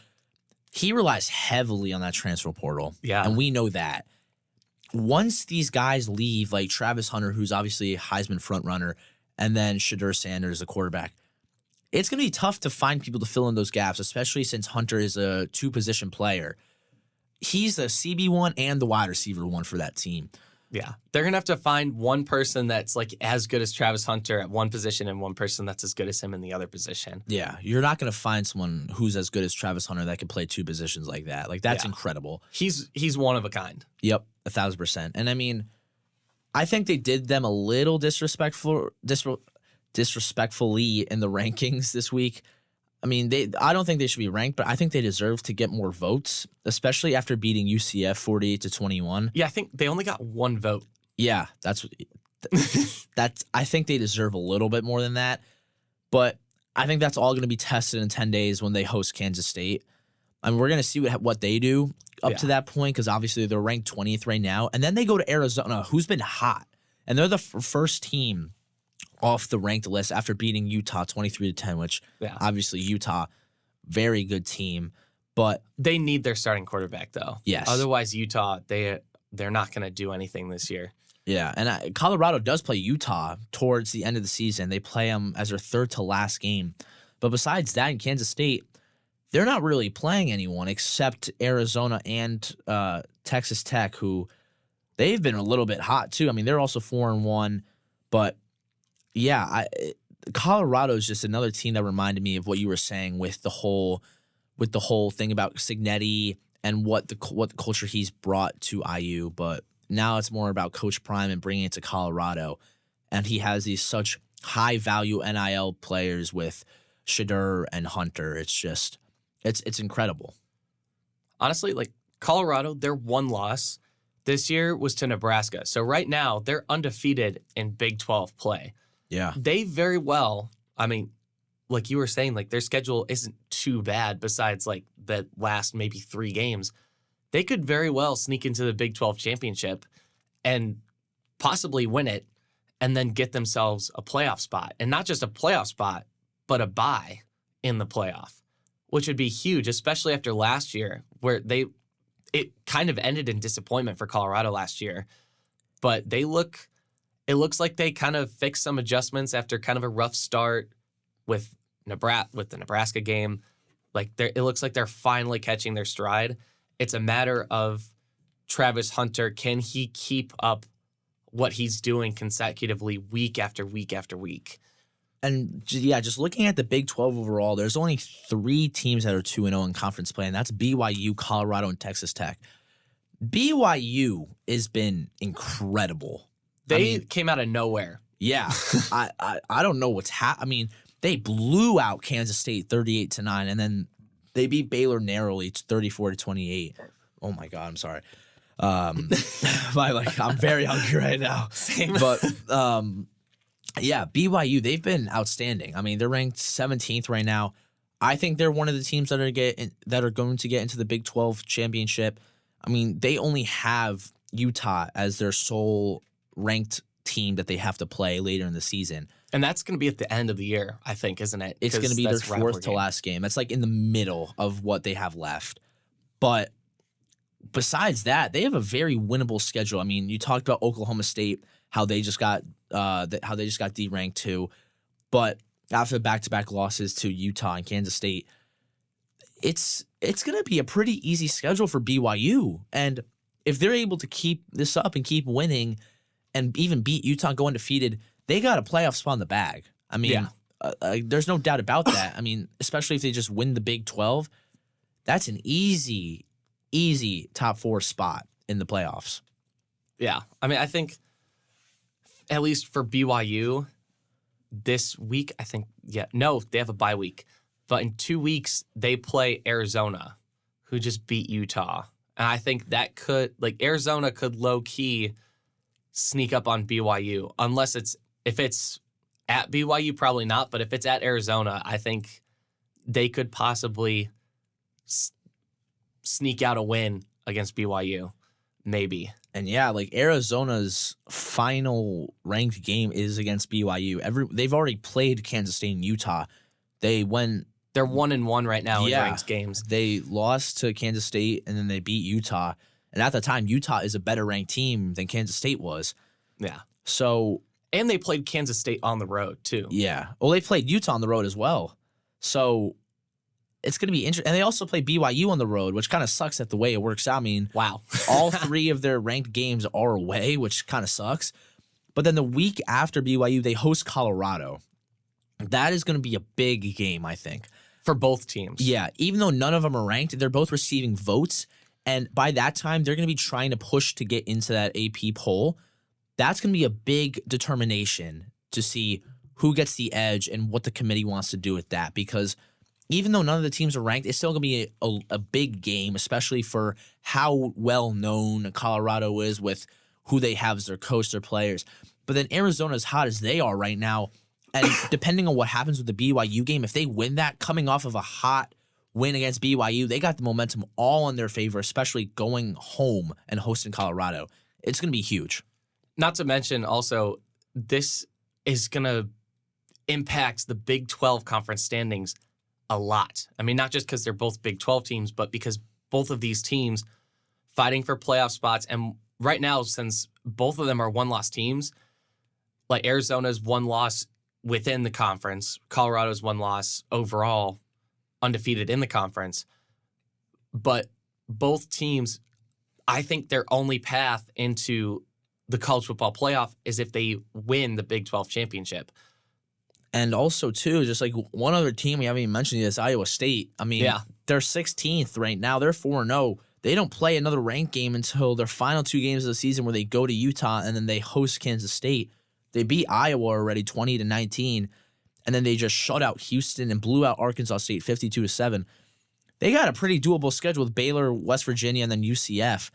He relies heavily on that transfer portal. Yeah. And we know that. Once these guys leave, like Travis Hunter, who's obviously a Heisman frontrunner, and then Shedeur Sanders, the quarterback, it's going to be tough to find people to fill in those gaps, especially since Hunter is a 2-position player. He's the CB1 and the wide receiver 1 for that team. Yeah. They're going to have to find one person that's like as good as Travis Hunter at one position and one person that's as good as him in the other position. Yeah, you're not going to find someone who's as good as Travis Hunter that can play 2 positions like that. Like, that's incredible. He's one of a kind. Yep, 1,000%. And I mean, I think they did them a little disrespectfully in the rankings this week. I mean, I don't think they should be ranked, but I think they deserve to get more votes, especially after beating UCF 48-21. Yeah, I think they only got 1 vote. Yeah, that's I think they deserve a little bit more than that. But I think that's all going to be tested in 10 days when they host Kansas State. I mean, we're going to see what they do up to that point because obviously they're ranked 20th right now. And then they go to Arizona, who's been hot. And they're the first team off the ranked list after beating Utah 23-10, which obviously Utah, very good team. But they need their starting quarterback, though. Yes. Otherwise, Utah, they're not going to do anything this year. Yeah, and Colorado does play Utah towards the end of the season. They play them as their third to last game. But besides that, in Kansas State, they're not really playing anyone except Arizona and Texas Tech, who they've been a little bit hot too. I mean, they're also 4-1, but yeah, Colorado is just another team that reminded me of what you were saying with the whole thing about Signetti and what the culture he's brought to IU. But now it's more about Coach Prime and bringing it to Colorado, and he has these such high value NIL players with Shedeur and Hunter. It's just it's incredible. Honestly, like Colorado, their one loss this year was to Nebraska. So right now, they're undefeated in Big 12 play. Yeah. They very well, I mean, like you were saying, like their schedule isn't too bad besides like the last maybe 3 games. They could very well sneak into the Big 12 championship and possibly win it and then get themselves a playoff spot. And not just a playoff spot, but a bye in the playoff, which would be huge, especially after last year where it kind of ended in disappointment for Colorado last year. But it looks like they kind of fixed some adjustments after kind of a rough start with the Nebraska game. Like it looks like they're finally catching their stride. It's a matter of Travis Hunter. Can he keep up what he's doing consecutively week after week after week? And yeah, just looking at the Big 12 overall, there's only 3 teams that are 2-0 in conference play, and that's BYU, Colorado, and Texas Tech. BYU has been incredible. They came out of nowhere. Yeah. I don't know what's happening. I mean, they blew out Kansas State 38-9, and then they beat Baylor narrowly 34-28. Oh my God, I'm sorry. I'm very hungry right now. Same. But yeah, BYU, they've been outstanding. I mean, they're ranked 17th right now. I think they're one of the teams that are going to get into the Big 12 championship. I mean, they only have Utah as their sole ranked team that they have to play later in the season. And that's going to be at the end of the year, I think, isn't it? It's going to be their 4th to last game. That's like in the middle of what they have left. But besides that, they have a very winnable schedule. I mean, you talked about Oklahoma State, how they just got D-ranked too. But after back-to-back losses to Utah and Kansas State, it's going to be a pretty easy schedule for BYU. And if they're able to keep this up and keep winning and even beat Utah and go undefeated, they got a playoff spot in the bag. I mean, there's no doubt about that. I mean, especially if they just win the Big 12, that's an easy top 4 spot in the playoffs. Yeah. I mean, I think at least for BYU this week, they have a bye week. But in 2 weeks, they play Arizona, who just beat Utah. And I think that Arizona could low-key sneak up on BYU, if it's at BYU, probably not. But if it's at Arizona, I think they could possibly sneak out a win against BYU, maybe. And yeah, like Arizona's final ranked game is against BYU. They've already played Kansas State and Utah. They're 1-1 right now in ranked games. They lost to Kansas State and then they beat Utah. And at the time, Utah is a better ranked team than Kansas State was. Yeah. So, and they played Kansas State on the road too. Yeah. Well, they played Utah on the road as well. So it's going to be interesting. And they also play BYU on the road, which kind of sucks at the way it works out. I mean, wow. all 3 of their ranked games are away, which kind of sucks. But then the week after BYU, they host Colorado. That is going to be a big game, I think. For both teams. Yeah. Even though none of them are ranked, they're both receiving votes. And by that time, they're going to be trying to push to get into that AP poll. That's going to be a big determination to see who gets the edge and what the committee wants to do with that. Because even though none of the teams are ranked, it's still going to be a big game, especially for how well-known Colorado is with who they have as their coach, their players. But then Arizona, as hot as they are right now, and depending on what happens with the BYU game, if they win that, coming off of a hot win against BYU, they got the momentum all in their favor, especially going home and hosting Colorado. It's going to be huge. Not to mention also, this is going to impact the Big 12 conference standings a lot. I mean, not just because they're both Big 12 teams, but because both of these teams fighting for playoff spots. And right now, since both of them are one-loss teams, like Arizona's one loss within the conference, Colorado's one loss overall, undefeated in the conference. But both teams, I think their only path into the college football playoff is if they win the Big 12 championship. And also, too, just like one other team we haven't even mentioned is Iowa State. I mean, they're 16th right now. They're 4-0. They don't play another ranked game until their final 2 games of the season where they go to Utah and then they host Kansas State. They beat Iowa already 20-19, and then they just shut out Houston and blew out Arkansas State 52-7. They got a pretty doable schedule with Baylor, West Virginia, and then UCF.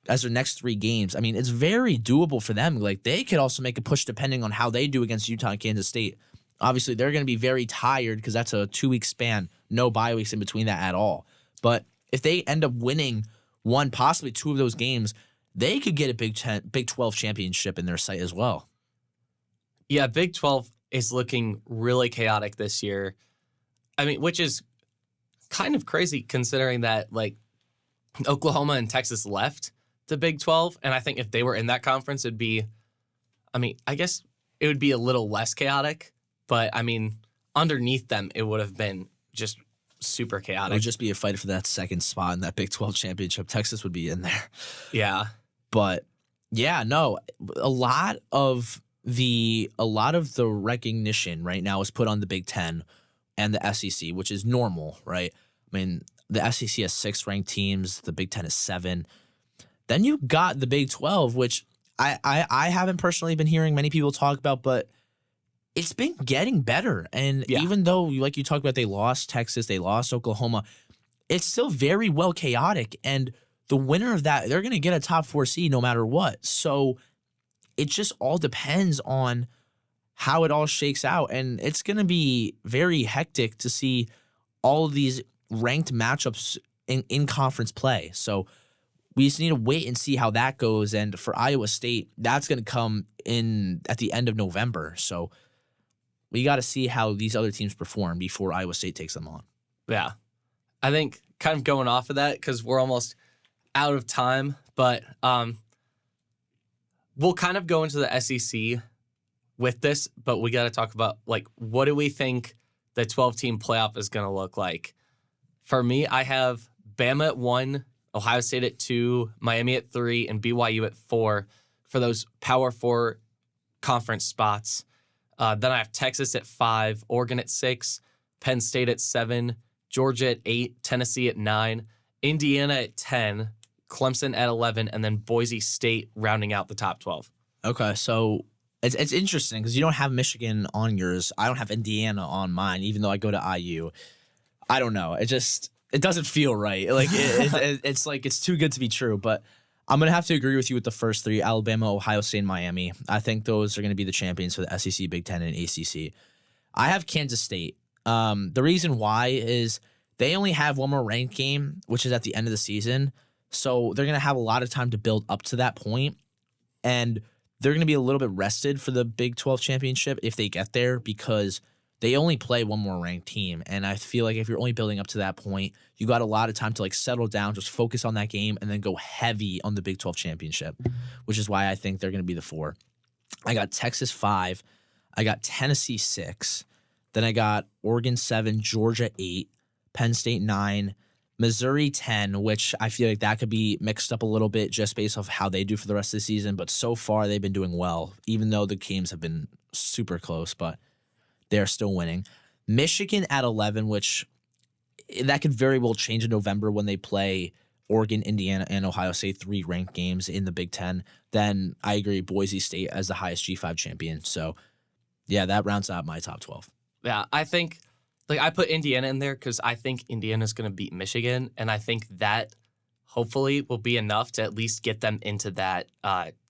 as their next 3 games, I mean, it's very doable for them. Like, they could also make a push depending on how they do against Utah and Kansas State. Obviously, they're going to be very tired because that's a 2-week span, no bye weeks in between that at all. But if they end up winning 1, possibly 2 of those games, they could get a Big 12 championship in their sight as well. Yeah, Big 12 is looking really chaotic this year. I mean, which is kind of crazy considering that, like, Oklahoma and Texas left the Big 12, and I think if they were in that conference, it'd be, I mean, I guess it would be a little less chaotic, but, I mean, underneath them, it would have been just super chaotic. It would just be a fight for that 2nd spot in that Big 12 championship. Texas would be in there. Yeah. But, yeah, no, a lot of the recognition right now is put on the Big 10 and the SEC, which is normal, right? I mean, the SEC has 6 ranked teams. The Big 10 is 7. Then you got the Big 12, which I haven't personally been hearing many people talk about, but it's been getting better. And even though, like you talked about, they lost Texas, they lost Oklahoma, it's still very well chaotic. And the winner of that, they're going to get a top 4 seed no matter what. So it just all depends on how it all shakes out. And it's going to be very hectic to see all of these ranked matchups in conference play. So we just need to wait and see how that goes. And for Iowa State, that's going to come in at the end of November. So we got to see how these other teams perform before Iowa State takes them on. Yeah. I think kind of going off of that, because we're almost out of time, but we'll kind of go into the SEC with this, but we got to talk about, like, what do we think the 12-team playoff is going to look like? For me, I have Bama at 1, Ohio State at 2, Miami at 3, and BYU at 4 for those Power 4 conference spots. Then I have Texas at 5, Oregon at 6, Penn State at 7, Georgia at 8, Tennessee at 9, Indiana at 10, Clemson at 11, and then Boise State rounding out the top 12. Okay, so it's interesting because you don't have Michigan on yours. I don't have Indiana on mine, even though I go to IU. I don't know. It doesn't feel right. Like it's like it's too good to be true. But I'm gonna have to agree with you with the first 3: Alabama, Ohio State, and Miami. I think those are gonna be the champions for the SEC, Big Ten, and ACC. I have Kansas State. The reason why is they only have 1 more ranked game, which is at the end of the season. So they're gonna have a lot of time to build up to that point, and they're gonna be a little bit rested for the Big 12 championship if they get there, because they only play 1 more ranked team. And I feel like if you're only building up to that point, you got a lot of time to, like, settle down, just focus on that game, and then go heavy on the Big 12 championship, which is why I think they're going to be the 4. I got Texas 5. I got Tennessee 6. Then I got Oregon 7, Georgia 8, Penn State 9, Missouri 10, which I feel like that could be mixed up a little bit just based off how they do for the rest of the season. But so far, they've been doing well, even though the games have been super close. But they're still winning. Michigan at 11, which that could very well change in November when they play Oregon, Indiana, and Ohio State, 3 ranked games in the Big Ten. Then I agree, Boise State as the highest G5 champion. So, yeah, that rounds out my top 12. Yeah, I think, like, I put Indiana in there because I think Indiana's going to beat Michigan, and I think that hopefully will be enough to at least get them into that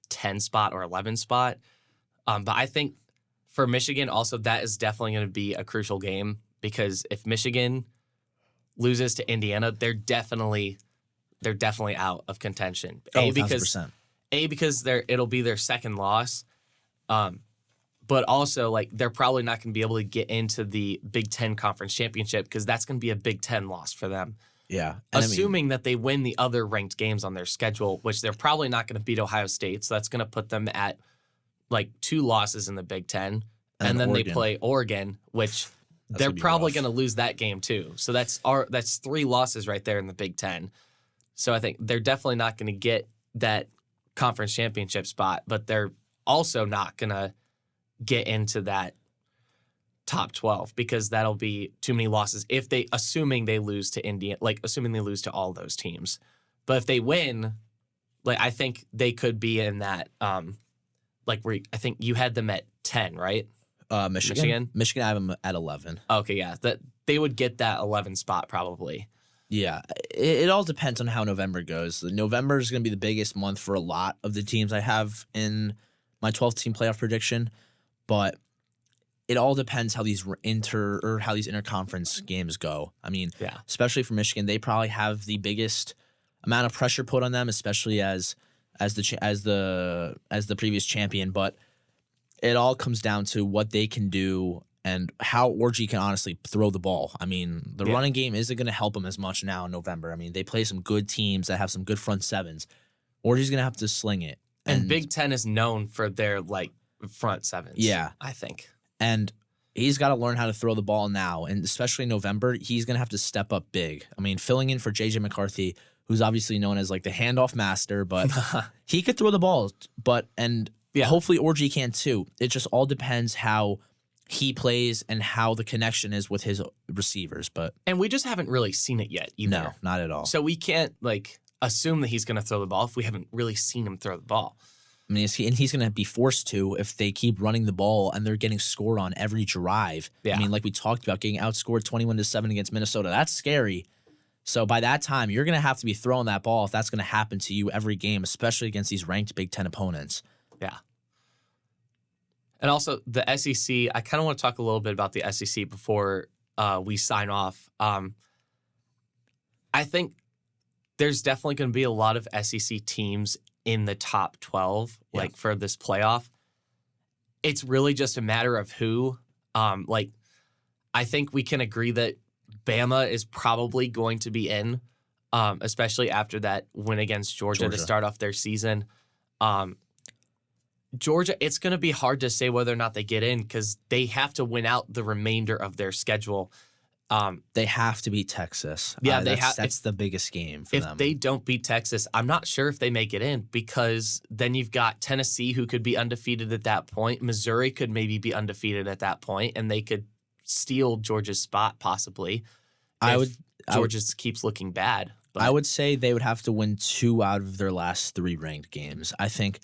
10 spot or 11 spot. But I think for Michigan, also, that is definitely going to be a crucial game, because if Michigan loses to Indiana, they're definitely out of contention. Because it'll be their second loss, but also, like, they're probably not going to be able to get into the Big Ten Conference Championship because that's going to be a Big Ten loss for them. Yeah, assuming that they win the other ranked games on their schedule, which they're probably not going to beat Ohio State, so that's going to put them at, like, 2 losses in the Big Ten, and then Oregon. They play Oregon, which they're probably going to lose that game too. So that's 3 losses right there in the Big Ten. So I think they're definitely not going to get that conference championship spot, but they're also not going to get into that top 12 because that'll be too many losses assuming they lose to Indiana, like assuming they lose to all those teams. But if they win, like, I think they could be in that, like, where I think you had them at 10, right? Michigan, I have them at 11. Okay, yeah, that they would get that 11 spot probably. Yeah, it all depends on how November goes. November is going to be the biggest month for a lot of the teams I have in my 12-team playoff prediction, but it all depends how these interconference games go. I mean, Yeah. especially for Michigan, they probably have the biggest amount of pressure put on them, especially as the previous champion. But it all comes down to what they can do and how Orgy can honestly throw the ball. I mean, the running game isn't going to help them as much now in November. I mean, they play some good teams that have some good front sevens. Orgy's going to have to sling it. And Big Ten is known for their front sevens. Yeah, I think. And he's got to learn how to throw the ball now, and especially in November, he's going to have to step up big. I mean, filling in for J.J. McCarthy, who's obviously known as the handoff master, but he could throw the ball. Hopefully Orgy can too. It just all depends how he plays and how the connection is with his receivers. And we just haven't really seen it yet either. No, not at all. So we can't assume that he's going to throw the ball if we haven't really seen him throw the ball. I mean, he's going to be forced to if they keep running the ball and they're getting scored on every drive. Yeah. I mean, like we talked about, getting outscored 21-7 against Minnesota. That's scary. So by that time, you're going to have to be throwing that ball if that's going to happen to you every game, especially against these ranked Big Ten opponents. Yeah. And also the SEC, I kind of want to talk a little bit about the SEC before we sign off. I think there's definitely going to be a lot of SEC teams in the top 12, for this playoff. It's really just a matter of who. I think we can agree that Bama is probably going to be in, especially after that win against Georgia to start off their season. Georgia, it's going to be hard to say whether or not they get in because they have to win out the remainder of their schedule. They have to beat Texas. Yeah, that's the biggest game for them. If they don't beat Texas, I'm not sure if they make it in because then you've got Tennessee who could be undefeated at that point. Missouri could maybe be undefeated at that point, and they could steal Georgia's spot possibly. Georgia keeps looking bad. But I would say they would have to win 2 out of their last 3 ranked games. I think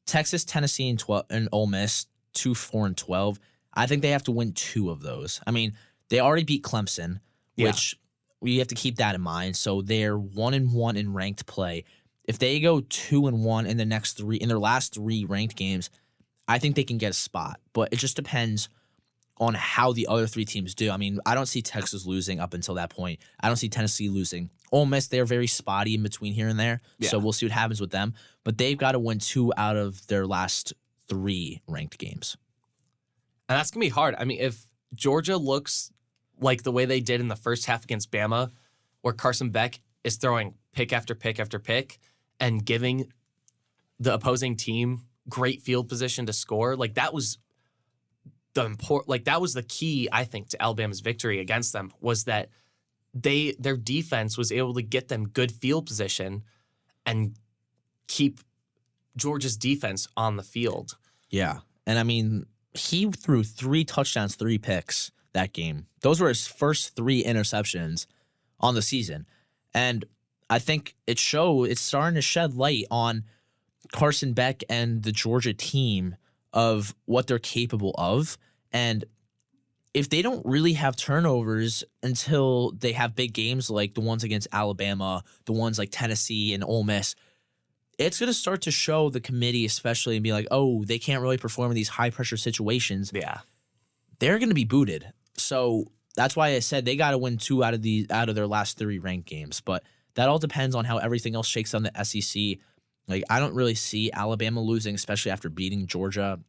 Texas, Tennessee, and Ole Miss, 2, 4, and 12. I think they have to win 2 of those. I mean, they already beat Clemson, which we have to keep that in mind. So they're 1-1 in ranked play. If they go 2-1 in their last 3 ranked games, I think they can get a spot. But it just depends on how the other 3 teams do. I mean, I don't see Texas losing up until that point. I don't see Tennessee losing. Ole Miss, they're very spotty in between here and there. Yeah. So we'll see what happens with them. But they've got to win 2 out of their last 3 ranked games. And that's going to be hard. I mean, if Georgia looks like the way they did in the first half against Bama, where Carson Beck is throwing pick after pick after pick and giving the opposing team great field position to score, that was the key, I think, to Alabama's victory against them was that their defense was able to get them good field position and keep Georgia's defense on the field. Yeah. And I mean, he threw 3 touchdowns, 3 picks that game. Those were his first 3 interceptions on the season. And I think it's starting to shed light on Carson Beck and the Georgia team of what they're capable of. And if they don't really have turnovers until they have big games like the ones against Alabama, the ones like Tennessee and Ole Miss, it's going to start to show the committee especially and be like, oh, they can't really perform in these high-pressure situations. Yeah. They're going to be booted. So that's why I said they got to win 2 out of their last 3 ranked games. But that all depends on how everything else shakes on the SEC. I don't really see Alabama losing, especially after beating Georgia.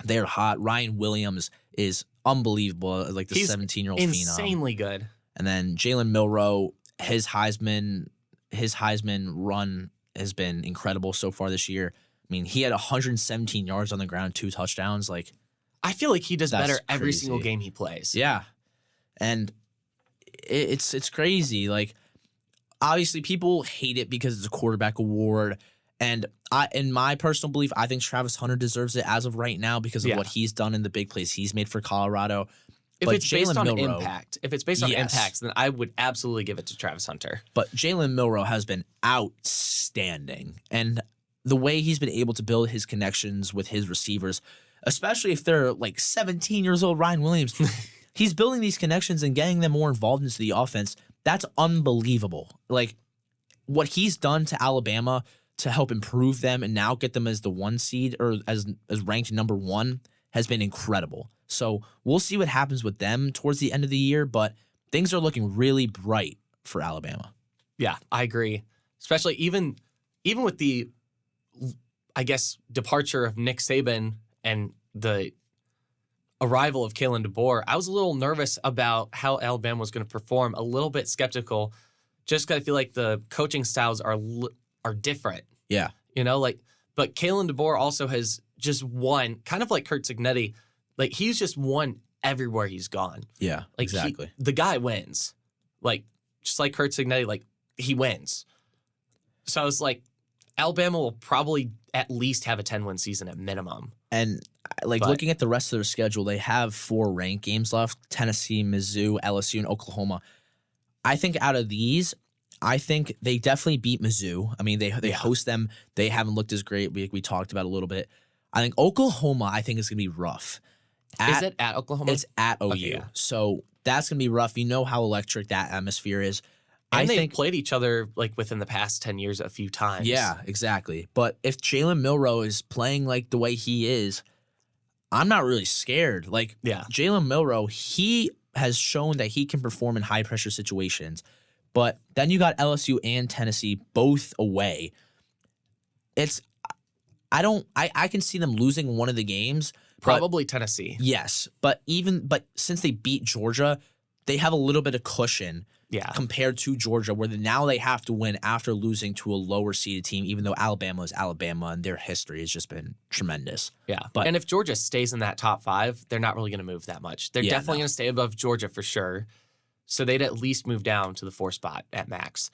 They're hot. Ryan Williams is unbelievable, the 17-year-old phenom. Insanely good. And then Jalen Milroe, his Heisman run has been incredible so far this year. I mean, he had 117 yards on the ground, 2 touchdowns. I feel like he does better every single game he plays. Yeah. And it's crazy. Obviously, people hate it because it's a quarterback award. And in my personal belief, I think Travis Hunter deserves it as of right now because of what he's done in the big plays he's made for Colorado. If it's based on impact, then I would absolutely give it to Travis Hunter. But Jalen Milroe has been outstanding. And the way he's been able to build his connections with his receivers, especially if they're 17 years old, Ryan Williams, he's building these connections and getting them more involved into the offense. That's unbelievable. Like, what he's done to Alabama to help improve them and now get them as the 1 seed or as ranked number 1 has been incredible. So we'll see what happens with them towards the end of the year, but things are looking really bright for Alabama. Yeah, I agree. Especially even with the, I guess, departure of Nick Saban and the arrival of Kalen DeBoer, I was a little nervous about how Alabama was going to perform, a little bit skeptical, just because I feel like the coaching styles are different. Yeah. You know, like, but Kalen DeBoer also has just won, kind of like Curt Cignetti, like he's just won everywhere he's gone. Yeah, like exactly. The guy wins. Like, just like Curt Cignetti, like, he wins. So I was like, Alabama will probably at least have a 10-win season at minimum. And looking at the rest of their schedule, they have 4 ranked games left: Tennessee, Mizzou, LSU, and Oklahoma. I think out of these, I think they definitely beat Mizzou. I mean, they host them. They haven't looked as great. We talked about a little bit. I think Oklahoma, I think, is going to be rough. Is it at Oklahoma? It's at OU. Okay, yeah. So that's going to be rough. You know how electric that atmosphere is. And they've played each other like within the past 10 years a few times. Yeah, exactly. But if Jalen Milroe is playing like the way he is, I'm not really scared. Like, Jalen Milroe, he has shown that he can perform in high-pressure situations. But then you got LSU and Tennessee both away. I can see them losing one of the games. Probably Tennessee. Yes. But since they beat Georgia, they have a little bit of cushion compared to Georgia, where now they have to win after losing to a lower seeded team, even though Alabama is Alabama and their history has just been tremendous. Yeah. And if Georgia stays in that top 5, they're not really going to move that much. They're definitely going to stay above Georgia for sure. So they'd at least move down to the 4 spot at max.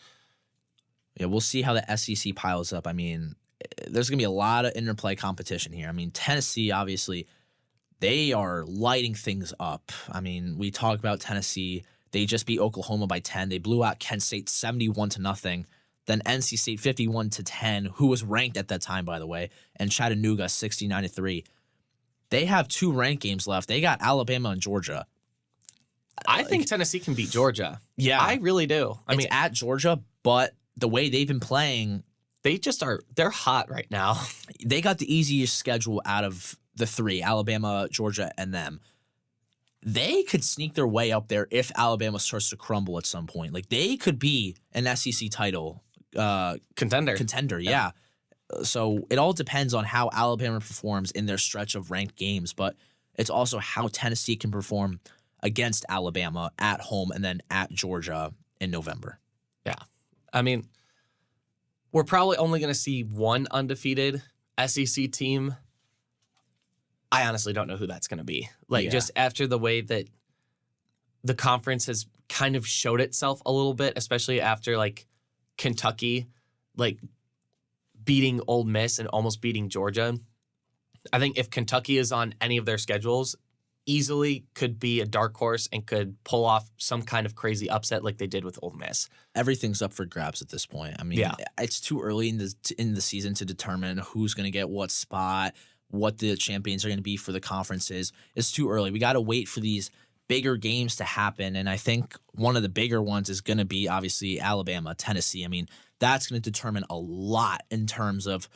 Yeah, we'll see how the SEC piles up. I mean, there's going to be a lot of interplay competition here. I mean, Tennessee, obviously, they are lighting things up. I mean, we talk about Tennessee. They just beat Oklahoma by 10. They blew out Kent State 71-0. Then NC State 51-10, who was ranked at that time, by the way, and Chattanooga 69-3. They have 2 ranked games left. They got Alabama and Georgia. I think Tennessee can beat Georgia. Yeah. I really do. I mean, at Georgia, but the way they've been playing, they're hot right now. They got the easiest schedule out of the 3, Alabama, Georgia, and them. They could sneak their way up there if Alabama starts to crumble at some point. Like, they could be an SEC title contender, yeah. So it all depends on how Alabama performs in their stretch of ranked games, but it's also how Tennessee can perform against Alabama at home and then at Georgia in November. Yeah. I mean, we're probably only going to see one undefeated SEC team. I honestly don't know who that's going to be. Just after the way that the conference has kind of showed itself a little bit, especially after, Kentucky, beating Ole Miss and almost beating Georgia. I think if Kentucky is on any of their schedules, easily could be a dark horse and could pull off some kind of crazy upset like they did with Ole Miss. Everything's up for grabs at this point. I mean, it's too early in the season to determine who's going to get what spot, what the champions are going to be for the conferences. It's too early. We got to wait for these bigger games to happen, and I think one of the bigger ones is going to be obviously Alabama, Tennessee. I mean, that's going to determine a lot in terms of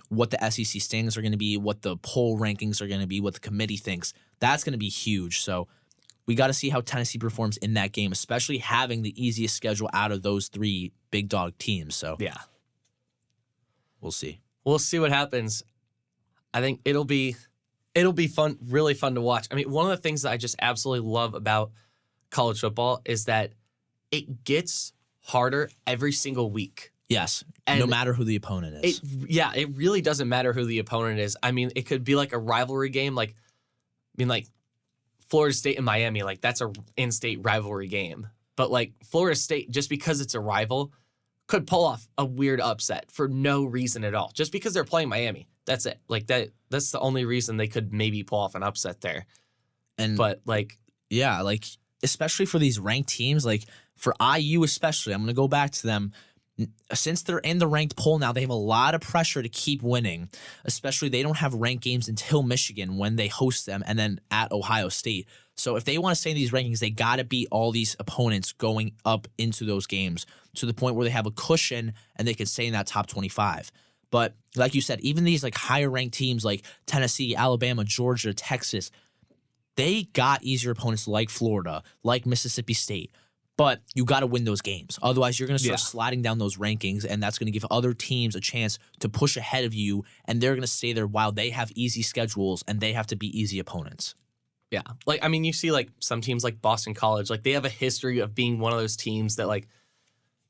what the SEC standings are going to be, what the poll rankings are going to be, what the committee thinks. That's going to be huge. So we got to see how Tennessee performs in that game, especially having the easiest schedule out of those 3 big dog teams. So we'll see. We'll see what happens. I think it'll be fun, really fun to watch. I mean, one of the things that I just absolutely love about college football is that it gets harder every single week. Yes, and no matter who the opponent is. It really doesn't matter who the opponent is. I mean, it could be like a rivalry game, like Florida State and Miami, that's a in-state rivalry game. But Florida State, just because it's a rival, could pull off a weird upset for no reason at all. Just because they're playing Miami. That's it. That's the only reason they could maybe pull off an upset there. Especially for these ranked teams, for IU especially, I'm going to go back to them. Since they're in the ranked poll now, they have a lot of pressure to keep winning, especially they don't have ranked games until Michigan when they host them and then at Ohio State. So if they want to stay in these rankings, they got to beat all these opponents going up into those games to the point where they have a cushion and they can stay in that top 25. But like you said, even these like higher ranked teams like Tennessee, Alabama, Georgia, Texas, they got easier opponents like Florida, like Mississippi State. But you got to win those games. Otherwise, you're going to start sliding down those rankings, and that's going to give other teams a chance to push ahead of you, and they're going to stay there while they have easy schedules and they have to be easy opponents. Yeah. Like, I mean, you see, like, some teams like Boston College, like, they have a history of being one of those teams that, like,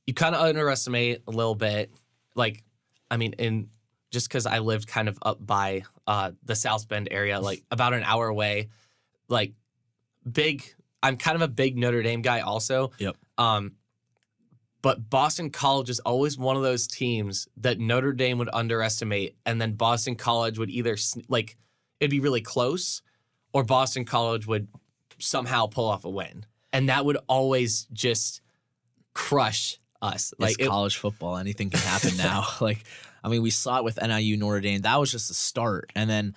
you kind of underestimate a little bit. Like, I mean, just because I lived kind of up by the South Bend area, like, about an hour away, like, I'm kind of a big Notre Dame guy also. Yep. But Boston College is always one of those teams that Notre Dame would underestimate, and then Boston College would either, like, it'd be really close, or Boston College would somehow pull off a win. And that would always just crush us. Like, it's college football. Anything can happen now. Like, I mean, we saw it with NIU Notre Dame. That was just the start. And then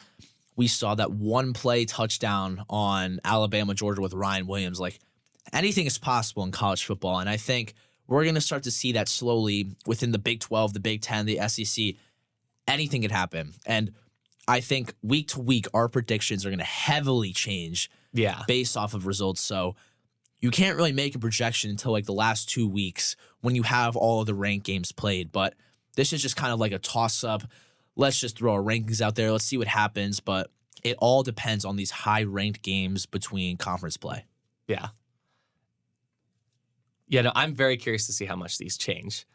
we saw that one play touchdown on Alabama, Georgia with Ryan Williams. Like, anything is possible in college football. And I think we're going to start to see that slowly within the Big 12, the Big 10, the SEC. Anything could happen. And I think week to week, our predictions are going to heavily change based off of results. So you can't really make a projection until like the last 2 weeks when you have all of the ranked games played. But this is just kind of like a toss-up. Let's just throw our rankings out there. Let's see what happens. But it all depends on these high-ranked games between conference play. Yeah. Yeah, no, I'm very curious to see how much these change.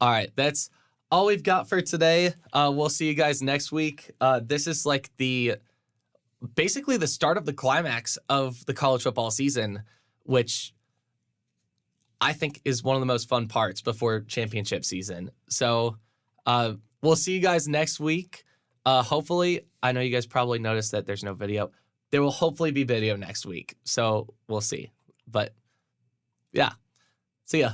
All right, that's all we've got for today. We'll see you guys next week. This is like basically the start of the climax of the college football season, which I think is one of the most fun parts before championship season. So we'll see you guys next week. Hopefully, I know you guys probably noticed that there's no video. There will hopefully be video next week. So we'll see. But yeah, see ya.